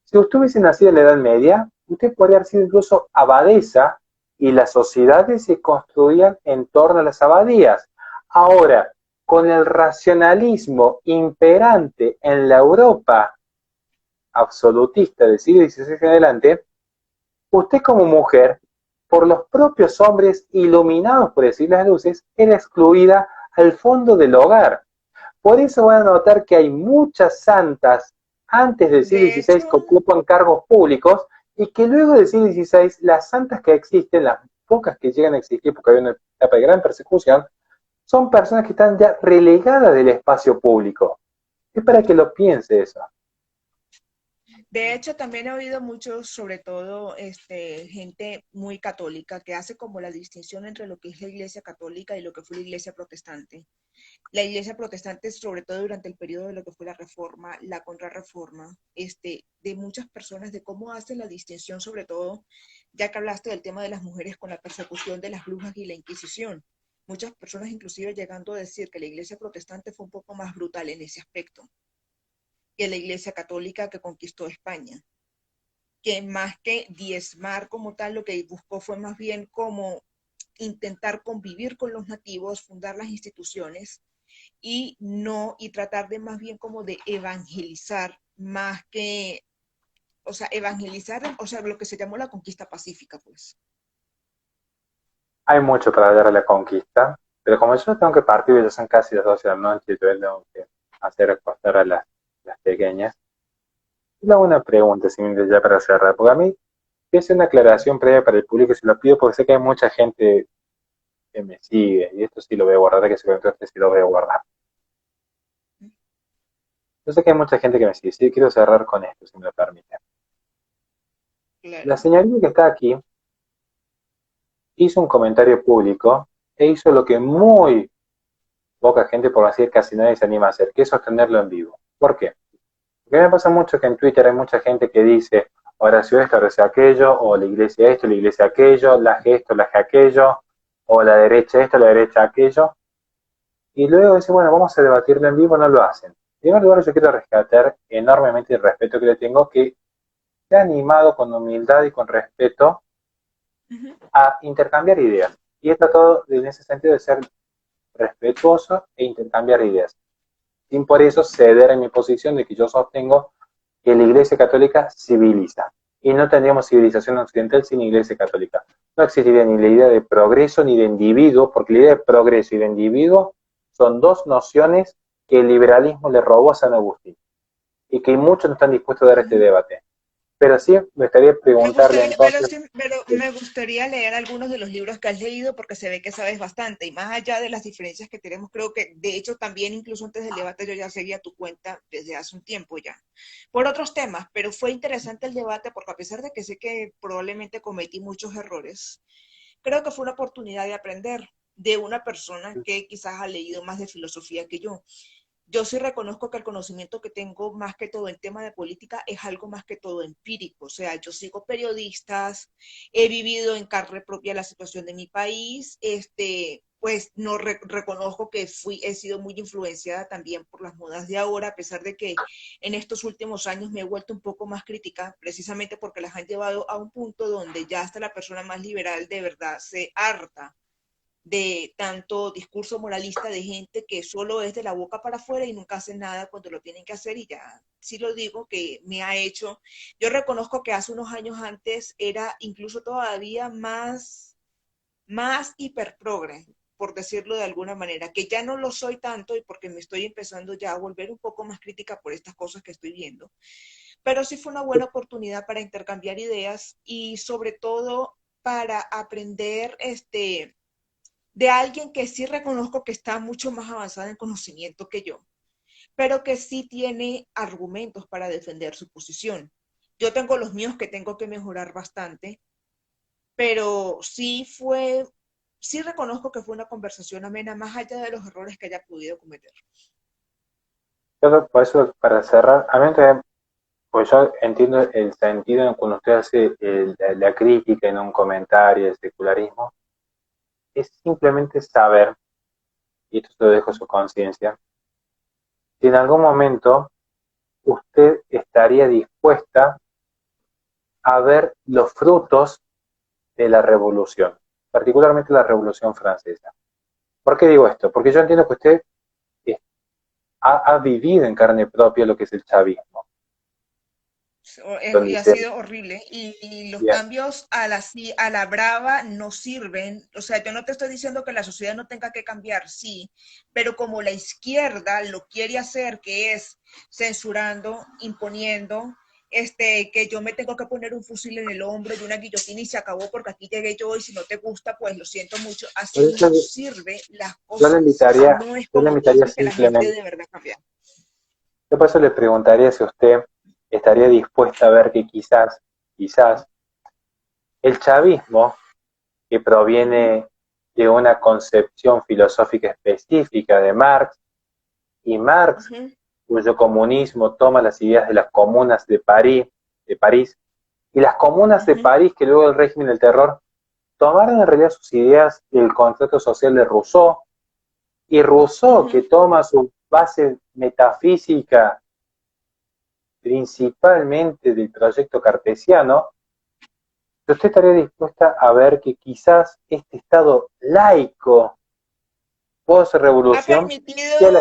Si usted hubiese nacido en la Edad Media, usted podría haber sido incluso abadesa y las sociedades se construían en torno a las abadías. Ahora, con el racionalismo imperante en la Europa absolutista del siglo XVI en adelante, usted como mujer, por los propios hombres iluminados por decir las luces, era excluida al fondo del hogar. Por eso van a notar que hay muchas santas antes del siglo De XVI que hecho, ocupan cargos públicos y que luego del siglo XVI las santas que existen, las pocas que llegan a existir porque hay una etapa de gran persecución, son personas que están ya relegadas del espacio público. Es para que lo piense eso. de hecho, también he oído mucho, sobre todo, gente muy católica que hace como la distinción entre lo que es la iglesia católica y lo que fue la iglesia protestante. La iglesia protestante, sobre todo durante el periodo de lo que fue la reforma, la contrarreforma, de muchas personas, de cómo hacen la distinción, sobre todo, ya que hablaste del tema de las mujeres con la persecución de las brujas y la Inquisición. Muchas personas inclusive llegando a decir que la iglesia protestante fue un poco más brutal en ese aspecto que la iglesia católica que conquistó España, que más que diezmar como tal, lo que buscó fue más bien como intentar convivir con los nativos, fundar las instituciones y no, y tratar de más bien como de evangelizar más que, o sea, evangelizar, o sea, lo que se llamó la conquista pacífica, pues. Hay mucho para hablar de la conquista, pero como yo tengo que partir, ya son casi las 12 de la noche y todavía tengo que hacer acostar a las pequeñas. Le hago una pregunta, simplemente ya para cerrar, porque a mí es una aclaración previa para el público, se lo pido porque sé que hay mucha gente que me sigue, y esto sí lo voy a guardar, que seguramente este sí lo voy a guardar. Yo sé que hay mucha gente que me sigue, sí, quiero cerrar con esto, si me lo permite. La Claro. señorita que está aquí hizo un comentario público e hizo lo que muy poca gente, por decir casi nadie se anima a hacer, que es sostenerlo en vivo. ¿Por qué? Porque me pasa mucho que en Twitter hay mucha gente que dice, Horacio esto, Horacio aquello, o la iglesia esto, la iglesia aquello, la G esto, la G aquello, o la derecha esto, la derecha aquello, y luego dice, bueno, vamos a debatirlo en vivo, no lo hacen. En primer lugar, yo quiero rescatar enormemente el respeto que le tengo, que se ha animado con humildad y con respeto Ujú. a intercambiar ideas. Y he tratado en ese sentido de ser respetuoso e intercambiar ideas, sin por eso ceder en mi posición de que yo sostengo que la Iglesia Católica civiliza. Y no tendríamos civilización occidental sin Iglesia Católica. No existiría ni la idea de progreso ni de individuo, porque la idea de progreso y de individuo son dos nociones que el liberalismo le robó a San Agustín y que muchos no están dispuestos a dar este Ujú. debate. Pero sí me gustaría preguntarle entonces, Sí, me gustaría leer algunos de los libros que has leído porque se ve que sabes bastante y más allá de las diferencias que tenemos, creo que de hecho también incluso antes del debate yo ya seguía tu cuenta desde hace un tiempo ya, por otros temas, pero fue interesante el debate porque a pesar de que sé que probablemente cometí muchos errores, creo que fue una oportunidad de aprender de una persona que quizás ha leído más de filosofía que yo. Yo sí reconozco que el conocimiento que tengo más que todo en tema de política es algo más que todo empírico. O sea, yo sigo periodistas, he vivido en carne propia la situación de mi país, pues no reconozco que he sido muy influenciada también por las modas de ahora, a pesar de que en estos últimos años me he vuelto un poco más crítica, precisamente porque las han llevado a un punto donde ya hasta la persona más liberal de verdad se harta de tanto discurso moralista de gente que solo es de la boca para afuera y nunca hace nada cuando lo tienen que hacer, y ya sí lo digo que me ha hecho, yo reconozco que hace unos años antes era incluso todavía más hiperprogre, por decirlo de alguna manera, que ya no lo soy tanto y porque me estoy empezando ya a volver un poco más crítica por estas cosas que estoy viendo. Pero sí fue una buena oportunidad para intercambiar ideas y sobre todo para aprender de alguien que sí reconozco que está mucho más avanzada en conocimiento que yo, pero que sí tiene argumentos para defender su posición. Yo tengo los míos que tengo que mejorar bastante, pero sí reconozco que fue una conversación amena, más allá de los errores que haya podido cometer. Por eso, para cerrar, a mí también, pues yo entiendo el sentido en cuando usted hace la crítica en un comentario, el secularismo, es simplemente saber, y esto se lo dejo a su conciencia, si en algún momento usted estaría dispuesta a ver los frutos de la revolución, particularmente la revolución francesa. ¿Por qué digo esto? Porque yo entiendo que usted ha vivido en carne propia lo que es el chavismo, Y donde ha se... sido horrible. Y los Bien, cambios a la brava no sirven. O sea, yo no te estoy diciendo que la sociedad no tenga que cambiar, sí, pero como la izquierda lo quiere hacer, que es censurando, imponiendo, que yo me tengo que poner un fusil en el hombro y una guillotina y se acabó porque aquí llegué yo y si no te gusta, pues lo siento mucho. por Así eso no sirve las yo le cosas. Así invitaría, no es yo le como tú invitaría haces que la gente simplemente, de verdad cambie. yo por eso le preguntaría si usted estaría dispuesta a ver que quizás, el chavismo, que Uh -huh, proviene de una concepción filosófica específica de Marx, y uh Marx, -huh, cuyo comunismo toma las ideas de las comunas de París, y las comunas uh de -huh, París, que luego el régimen del terror tomaron en realidad sus ideas del contrato social de Rousseau, y uh Rousseau, que -huh. toma su base metafísica principalmente del proyecto cartesiano, ¿usted estaría dispuesta a ver que quizás este Estado laico, Ha post-revolución, sea la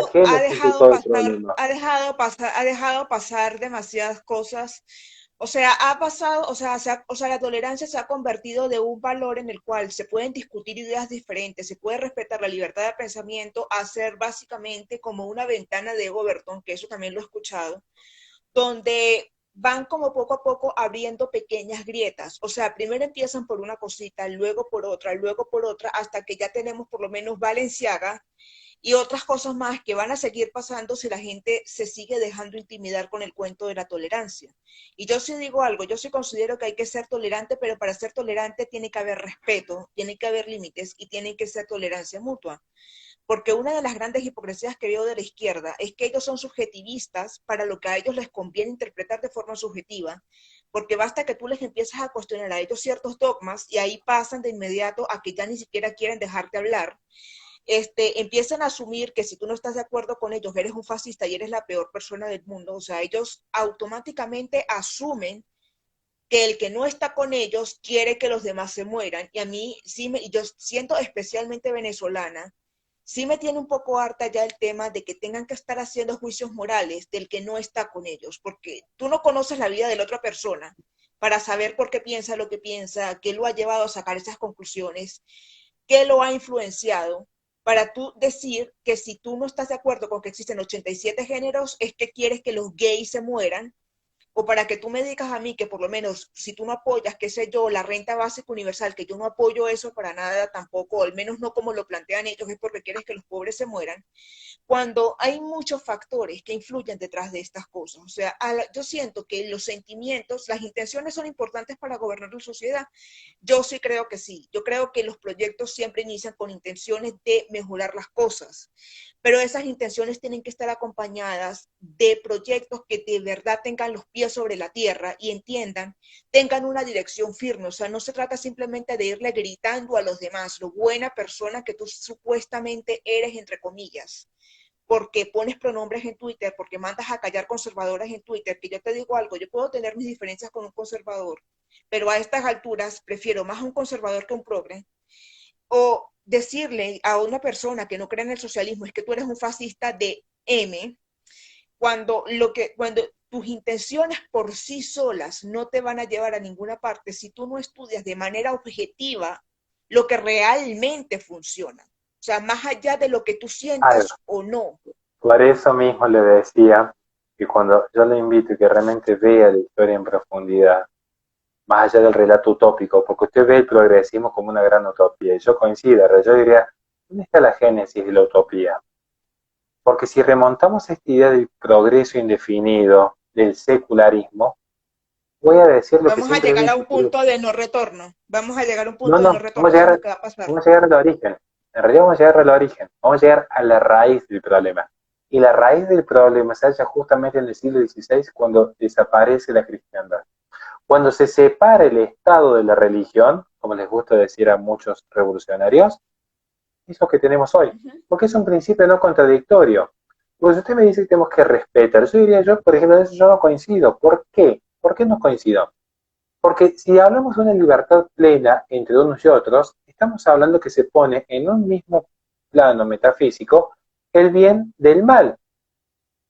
permitido, génesis de todo el problema? ha dejado pasar demasiadas cosas. O sea, ha pasado, o sea, la tolerancia se ha convertido de un valor en el cual se pueden discutir ideas diferentes, se puede respetar la libertad de pensamiento, a ser básicamente como una ventana de Overton, que eso también lo he escuchado, donde van como poco a poco abriendo pequeñas grietas. O sea, primero empiezan por una cosita, luego por otra, hasta que ya tenemos por lo menos Valenciaga y otras cosas más que van a seguir pasando si la gente se sigue dejando intimidar con el cuento de la tolerancia. Y yo sí digo algo, yo sí considero que hay que ser tolerante, pero para ser tolerante tiene que haber respeto, tiene que haber límites y tiene que ser tolerancia mutua. Porque una de las grandes hipocresías que veo de la izquierda es que ellos son subjetivistas para lo que a ellos les conviene interpretar de forma subjetiva, porque basta que tú les empieces a cuestionar a ellos ciertos dogmas y ahí pasan de inmediato a que ya ni siquiera quieren dejarte hablar. Empiezan a asumir que si tú no estás de acuerdo con ellos, eres un fascista y eres la peor persona del mundo. O sea, ellos automáticamente asumen que el que no está con ellos quiere que los demás se mueran. Y a mí, yo siento especialmente venezolana, sí me tiene un poco harta ya el tema de que tengan que estar haciendo juicios morales del que no está con ellos, porque tú no conoces la vida de la otra persona para saber por qué piensa lo que piensa, qué lo ha llevado a sacar esas conclusiones, qué lo ha influenciado, para tú decir que si tú no estás de acuerdo con que existen 87 géneros, es que quieres que los gays se mueran, o para que tú me digas a mí que por lo menos si tú no apoyas, qué sé yo, la renta básica universal, que yo no apoyo eso para nada tampoco, o al menos no como lo plantean ellos, es porque quieres que los pobres se mueran, cuando hay muchos factores que influyen detrás de estas cosas. O sea, yo siento que los sentimientos, las intenciones son importantes para gobernar la sociedad. Yo sí creo que sí. Yo creo que los proyectos siempre inician con intenciones de mejorar las cosas, pero esas intenciones tienen que estar acompañadas de proyectos que de verdad tengan los pies pies sobre la tierra y entiendan, tengan una dirección firme. O sea, no se trata simplemente de irle gritando a los demás lo buena persona que tú supuestamente eres, entre comillas, porque pones pronombres en Twitter, porque mandas a callar conservadores en Twitter, que yo te digo algo, yo puedo tener mis diferencias con un conservador, pero a estas alturas prefiero más a un conservador que un progre, o decirle a una persona que no cree en el socialismo es que tú eres un fascista de M, cuando tus intenciones por sí solas no te van a llevar a ninguna parte si tú no estudias de manera objetiva lo que realmente funciona. O sea, más allá de lo que tú sientas o no. Por eso mismo le decía que cuando yo le invito y que realmente vea la historia en profundidad, más allá del relato utópico, porque usted ve el progresismo como una gran utopía, y yo coincido, yo diría, ¿dónde está la génesis de la utopía? Porque si remontamos a esta idea del progreso indefinido, del secularismo, voy a decir lo que Vamos a siempre llegar a digo. un punto de no retorno. Vamos a llegar a un punto de no No, retorno. Eso es lo que va a pasar. vamos a llegar al origen. En realidad vamos a llegar al origen. Vamos a llegar a la raíz del problema. Y la raíz del problema se halla justamente en el siglo XVI, cuando desaparece la cristiandad. Cuando se separa el Estado de la religión, como les gusta decir a muchos revolucionarios, es lo que tenemos hoy. Porque es un principio no contradictorio. Pues usted me dice que tenemos que respetar. Yo diría, por ejemplo, en eso yo no coincido. ¿Por qué? ¿Por qué no coincido? Porque si hablamos de una libertad plena entre unos y otros, estamos hablando que se pone en un mismo plano metafísico el bien del mal.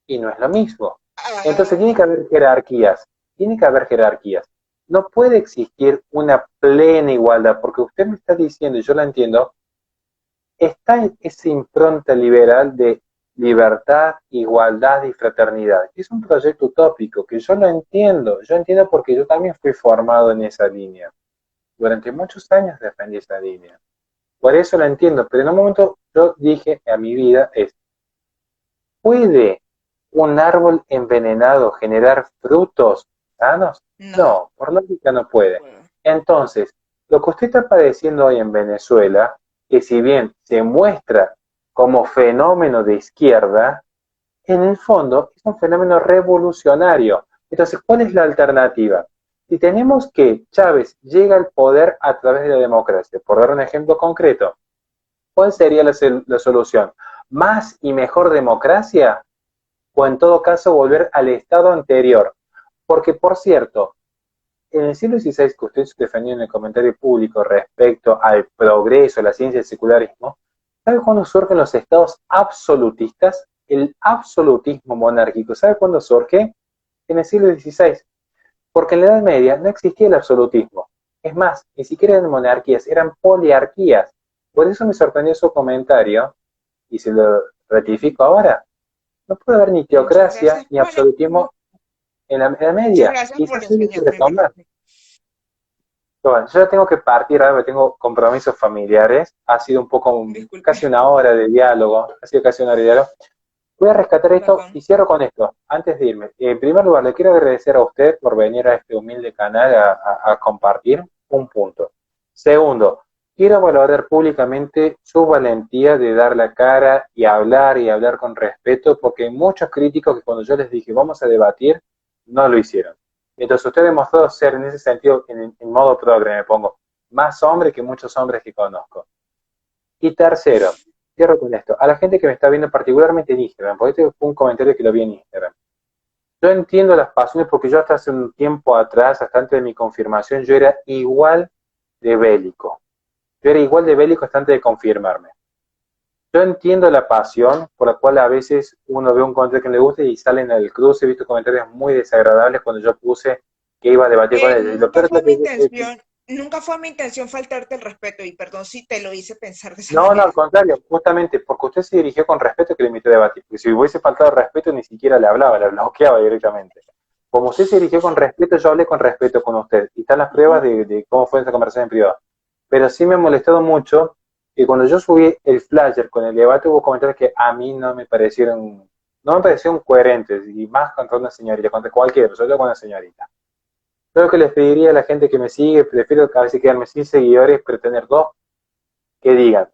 Y no es lo mismo. Entonces tiene que haber jerarquías. Tiene que haber jerarquías. No puede existir una plena igualdad, porque usted me está diciendo, y yo la entiendo, está esa impronta liberal de libertad, igualdad y fraternidad. Es un proyecto utópico que yo yo entiendo porque yo también fui formado en esa línea. Durante muchos años defendí esa línea. Por eso lo entiendo, pero en un momento yo dije a mi vida ¿puede un árbol envenenado generar frutos sanos? No, por lógica no puede. Entonces, lo que usted está padeciendo hoy en Venezuela, que si bien se muestra como fenómeno de izquierda, en el fondo es un fenómeno revolucionario. Entonces, ¿cuál es la alternativa? Si tenemos que Chávez llega al poder a través de la democracia, por dar un ejemplo concreto, ¿cuál sería la solución? ¿Más y mejor democracia? O en todo caso volver al estado anterior. Porque, por cierto, en el siglo XVI, que usted defendió en el comentario público respecto al progreso, la ciencia y el secularismo, ¿sabe cuándo surgen los estados absolutistas? El absolutismo monárquico, ¿sabe cuándo surge? En el siglo XVI. Porque en la Edad Media no existía el absolutismo. Es más, ni siquiera eran monarquías, eran poliarquías. Por eso me sorprendió su comentario, y se lo ratifico ahora. No puede haber ni teocracia ni absolutismo en la Edad Media. Muchas gracias por enseñarme. Bueno, yo ya tengo que partir, ahora tengo compromisos familiares. Ha sido un poco, casi una hora de diálogo. Ha sido casi una hora de diálogo. Voy a rescatar esto y cierro con esto, antes de irme. En primer lugar, le quiero agradecer a usted por venir a este humilde canal a compartir un punto. Segundo, quiero valorar públicamente su valentía de dar la cara y hablar con respeto, porque hay muchos críticos que cuando yo les dije vamos a debatir, no lo hicieron. Entonces usted demostró ser en ese sentido, en modo progre, me pongo, más hombre que muchos hombres que conozco. Y tercero, cierro con esto, a la gente que me está viendo particularmente en Instagram, porque este fue un comentario que lo vi en Instagram. Yo entiendo las pasiones porque yo hasta hace un tiempo atrás, hasta antes de mi confirmación, yo era igual de bélico. Yo era igual de bélico hasta antes de confirmarme. Yo entiendo la pasión por la cual a veces uno ve un comentario que le gusta y salen al cruce. He visto comentarios muy desagradables cuando yo puse que iba a debatir con él. Nunca fue mi intención faltarte el respeto, y perdón si te lo hice pensar de esa manera. No, al contrario, justamente porque usted se dirigió con respeto que le invité a debatir. Porque si hubiese faltado respeto ni siquiera le hablaba, le bloqueaba directamente. Como usted se dirigió con respeto, yo hablé con respeto con usted. Y están las pruebas de cómo fue esa conversación en privado. Pero sí me ha molestado mucho que cuando yo subí el flyer con el debate hubo comentarios que a mí no me parecieron coherentes, y más contra una señorita, contra cualquiera, solo con una señorita. Yo lo que les pediría a la gente que me sigue, prefiero a veces quedarme sin seguidores, pero tener dos que digan,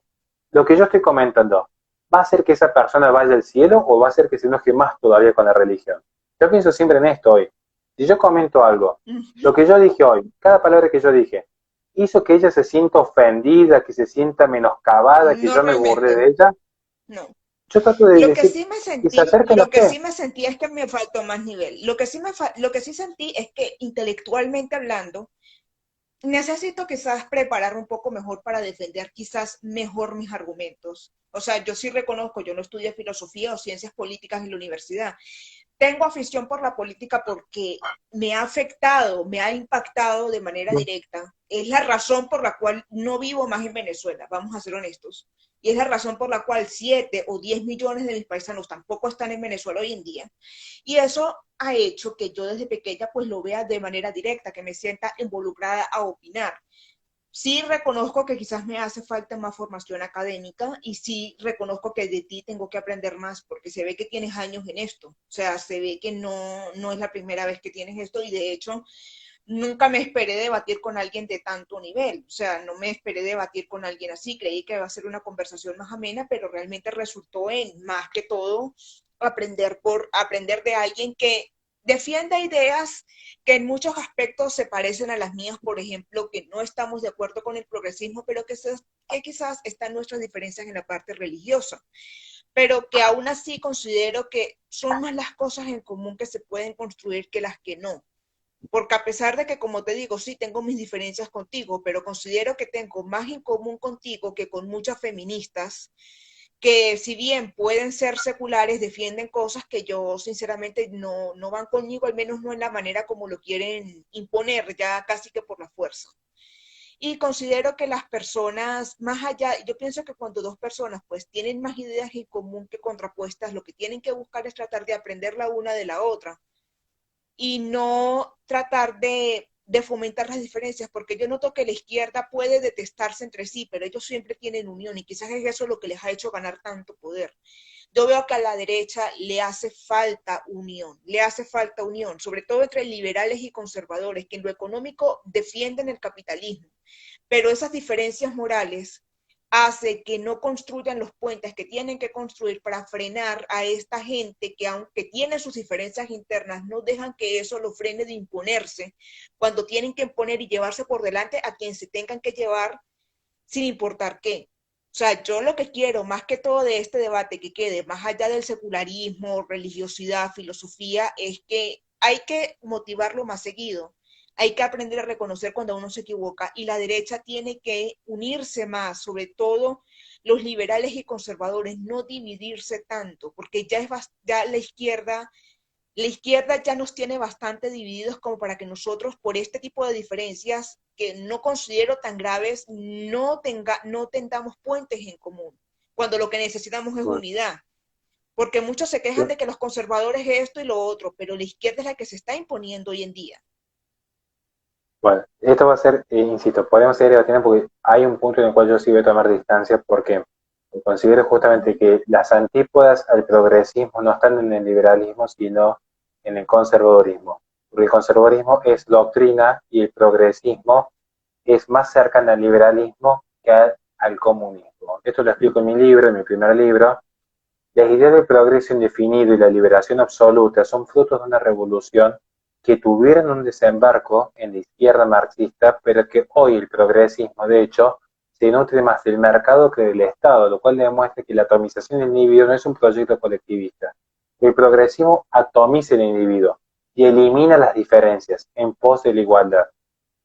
lo que yo estoy comentando, ¿va a hacer que esa persona vaya al cielo o va a hacer que se enoje más todavía con la religión? Yo pienso siempre en esto hoy. Si yo comento algo, lo Ujú. que yo dije hoy, cada palabra que yo dije, hizo que ella se sienta ofendida, que se sienta menoscabada, que No yo me burlé realmente, de ella, no. yo trato de Lo que decir, sí me que se sentí, acerque a la lo que fe. sí me sentí es que me faltó más nivel. Lo que sí sentí es que intelectualmente hablando, necesito quizás preparar un poco mejor para defender quizás mejor mis argumentos. O sea, yo sí reconozco, yo no estudié filosofía o ciencias políticas en la universidad. Tengo afición por la política porque me ha afectado, me ha impactado de manera directa. Es la razón por la cual no vivo más en Venezuela, vamos a ser honestos. Y es la razón por la cual 7 o 10 millones de mis paisanos tampoco están en Venezuela hoy en día. Y eso ha hecho que yo desde pequeña pues lo vea de manera directa, que me sienta involucrada a opinar. Sí reconozco que quizás me hace falta más formación académica y sí reconozco que de ti tengo que aprender más porque se ve que tienes años en esto. O sea, se ve que no es la primera vez que tienes esto y de hecho nunca me esperé debatir con alguien de tanto nivel. O sea, no me esperé debatir con alguien así. Creí que iba a ser una conversación más amena, pero realmente resultó en más que todo aprender de alguien que defienda ideas que en muchos aspectos se parecen a las mías, por ejemplo, que no estamos de acuerdo con el progresismo, pero que quizás están nuestras diferencias en la parte religiosa, pero que aún así considero que son más las cosas en común que se pueden construir que las que no. Porque a pesar de que, como te digo, sí tengo mis diferencias contigo, pero considero que tengo más en común contigo que con muchas feministas que si bien pueden ser seculares, defienden cosas que yo sinceramente no van conmigo, al menos no en la manera como lo quieren imponer, ya casi que por la fuerza. Y considero que las personas, más allá, yo pienso que cuando dos personas pues tienen más ideas en común que contrapuestas, lo que tienen que buscar es tratar de aprender la una de la otra y no tratar de fomentar las diferencias, porque yo noto que la izquierda puede detestarse entre sí, pero ellos siempre tienen unión y quizás es eso lo que les ha hecho ganar tanto poder. Yo veo que a la derecha le hace falta unión, sobre todo entre liberales y conservadores, que en lo económico defienden el capitalismo, pero esas diferencias morales hace que no construyan los puentes que tienen que construir para frenar a esta gente que aunque tiene sus diferencias internas, no dejan que eso lo frene de imponerse cuando tienen que imponer y llevarse por delante a quien se tengan que llevar sin importar qué. O sea, yo lo que quiero, más que todo de este debate que quede más allá del secularismo, religiosidad, filosofía, es que hay que motivarlo más seguido. Hay que aprender a reconocer cuando uno se equivoca y la derecha tiene que unirse más, sobre todo los liberales y conservadores, no dividirse tanto, porque ya la izquierda ya nos tiene bastante divididos como para que nosotros, por este tipo de diferencias que no considero tan graves, no tengamos puentes en común, cuando lo que necesitamos es Bueno, unidad. Porque muchos se quejan de que los conservadores es esto y lo otro, pero la izquierda es la que se está imponiendo hoy en día. bueno, esto va a ser, insisto, podemos seguir debatiendo porque hay un punto en el cual yo sí voy a tomar distancia porque considero justamente Ujú. que las antípodas al progresismo no están en el liberalismo, sino en el conservadorismo. Porque el conservadorismo es doctrina y el progresismo es más cercano al liberalismo que al comunismo. Esto lo explico en mi libro, en mi primer libro. Las ideas del progreso indefinido y la liberación absoluta son frutos de una revolución que tuvieron un desembarco en la izquierda marxista, pero que hoy el progresismo, de hecho, se nutre más del mercado que del Estado, lo cual demuestra que la atomización del individuo no es un proyecto colectivista. El progresismo atomiza el individuo y elimina las diferencias en pos de la igualdad.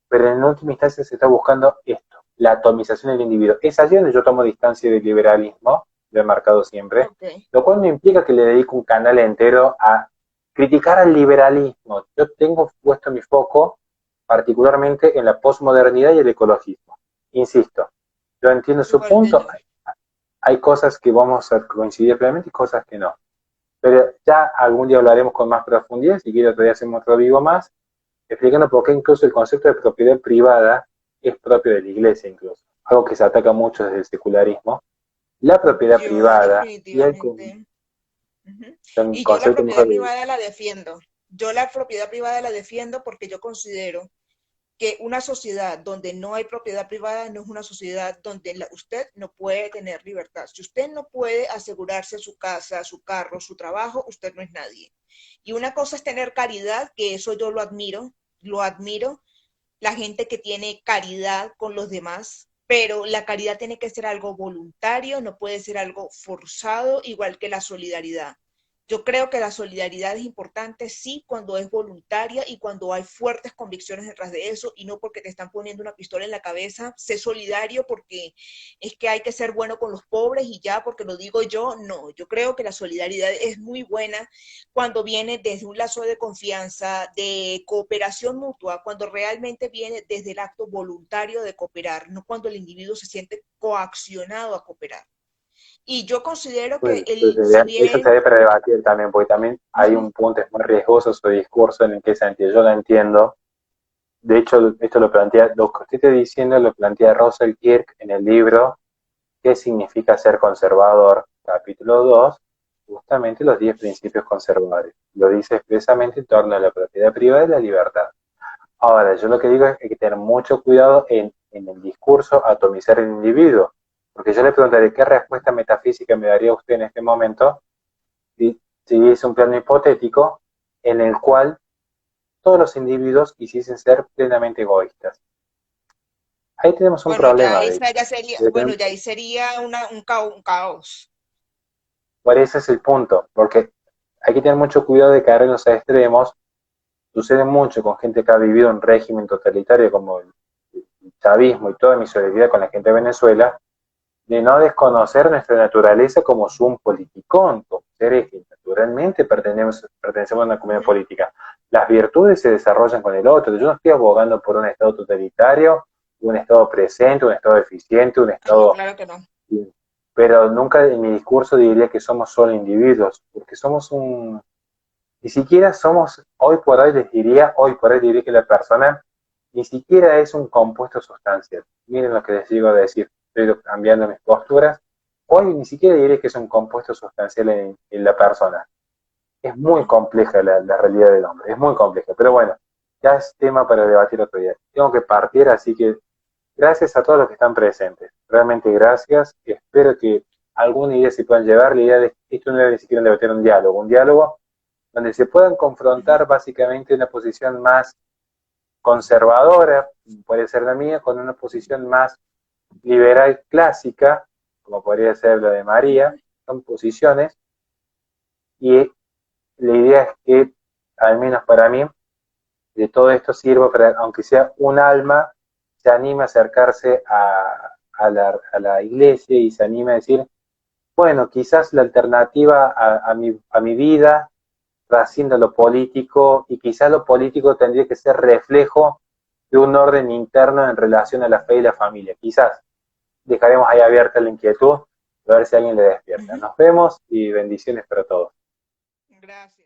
Pero en última instancia se está buscando esto, la atomización del individuo. Es allí donde yo tomo distancia del liberalismo, lo he marcado siempre, Ok. lo cual no implica que le dedique un canal entero a criticar al liberalismo. Yo tengo puesto mi foco particularmente en la posmodernidad y el ecologismo. Insisto, yo entiendo su Igual punto, yo. hay cosas que vamos a coincidir plenamente y cosas que no. Pero ya algún día hablaremos con más profundidad, si quiere otro día hacemos otro vivo más, explicando por qué incluso el concepto de propiedad privada es propio de la iglesia incluso, algo que se ataca mucho desde el secularismo. La propiedad Yo privada y el definitivamente. Ujú. son Y yo la conceptos propiedad mejor de... privada la defiendo. Yo la propiedad privada la defiendo porque yo considero que una sociedad donde no hay propiedad privada no es una sociedad donde usted no puede tener libertad. Si usted no puede asegurarse su casa, su carro, su trabajo, usted no es nadie. Y una cosa es tener caridad, que eso yo lo admiro, la gente que tiene caridad con los demás, pero la caridad tiene que ser algo voluntario, no puede ser algo forzado, igual que la solidaridad. Yo creo que la solidaridad es importante, sí, cuando es voluntaria y cuando hay fuertes convicciones detrás de eso y no porque te están poniendo una pistola en la cabeza. Sé solidario porque es que hay que ser bueno con los pobres y ya, porque lo digo yo, no. Yo creo que la solidaridad es muy buena cuando viene desde un lazo de confianza, de cooperación mutua, cuando realmente viene desde el acto voluntario de cooperar, no cuando el individuo se siente coaccionado a cooperar. Y yo considero que si Eso bien se debe para debatir también, porque también hay un punto, es muy riesgoso su discurso, en qué sentido yo lo entiendo. De hecho, esto lo plantea, lo que usted está diciendo lo plantea Russell Kirk en el libro ¿Qué significa ser conservador? Capítulo 2, justamente los 10 principios conservadores. Lo dice expresamente en torno a la propiedad privada y la libertad. Ahora, yo lo que digo es que hay que tener mucho cuidado en el discurso atomizar el individuo, porque yo le preguntaré qué respuesta metafísica me daría usted en este momento si es un plano hipotético en el cual todos los individuos quisiesen ser plenamente egoístas. Ahí tenemos un bueno, problema, de hecho. ya ahí sería un caos. Por ese es el punto, porque hay que tener mucho cuidado de caer en los extremos. Sucede mucho con gente que ha vivido un régimen totalitario como el chavismo y toda mi solidaridad con la gente de Venezuela, de no desconocer nuestra naturaleza como un politicón, como seres que naturalmente pertenecemos a una comunidad política. Las virtudes se desarrollan con el otro. Yo no estoy abogando por un Estado totalitario, un Estado presente, un Estado eficiente, un Ah, no, Estado... claro que no. Pero nunca en mi discurso diría que somos solo individuos, porque somos un... Ni siquiera somos, hoy por hoy diría que la persona ni siquiera es un compuesto sustancial. Miren lo que les digo a decir, estoy cambiando mis posturas. Hoy ni siquiera diría que es un compuesto sustancial en la persona. Es muy compleja la realidad del hombre, es muy compleja. Pero bueno, ya es tema para debatir otro día. Tengo que partir, así que gracias a todos los que están presentes. Realmente gracias. Espero que alguna idea se puedan llevar. La idea de esto no era ni siquiera debatir un diálogo donde se puedan confrontar básicamente una posición más conservadora, puede ser la mía, con una posición más liberal clásica, como podría ser la de María. Son posiciones y la idea es que, al menos para mí, de todo esto sirva para, aunque sea un alma, se anime a acercarse a la iglesia y se anime a decir, bueno, quizás la alternativa a mi vida trasciende lo político y quizás lo político tendría que ser reflejo de un orden interno en relación a la fe y la familia. Quizás dejaremos ahí abierta la inquietud, a ver si alguien le despierta. Nos vemos y bendiciones para todos. Gracias.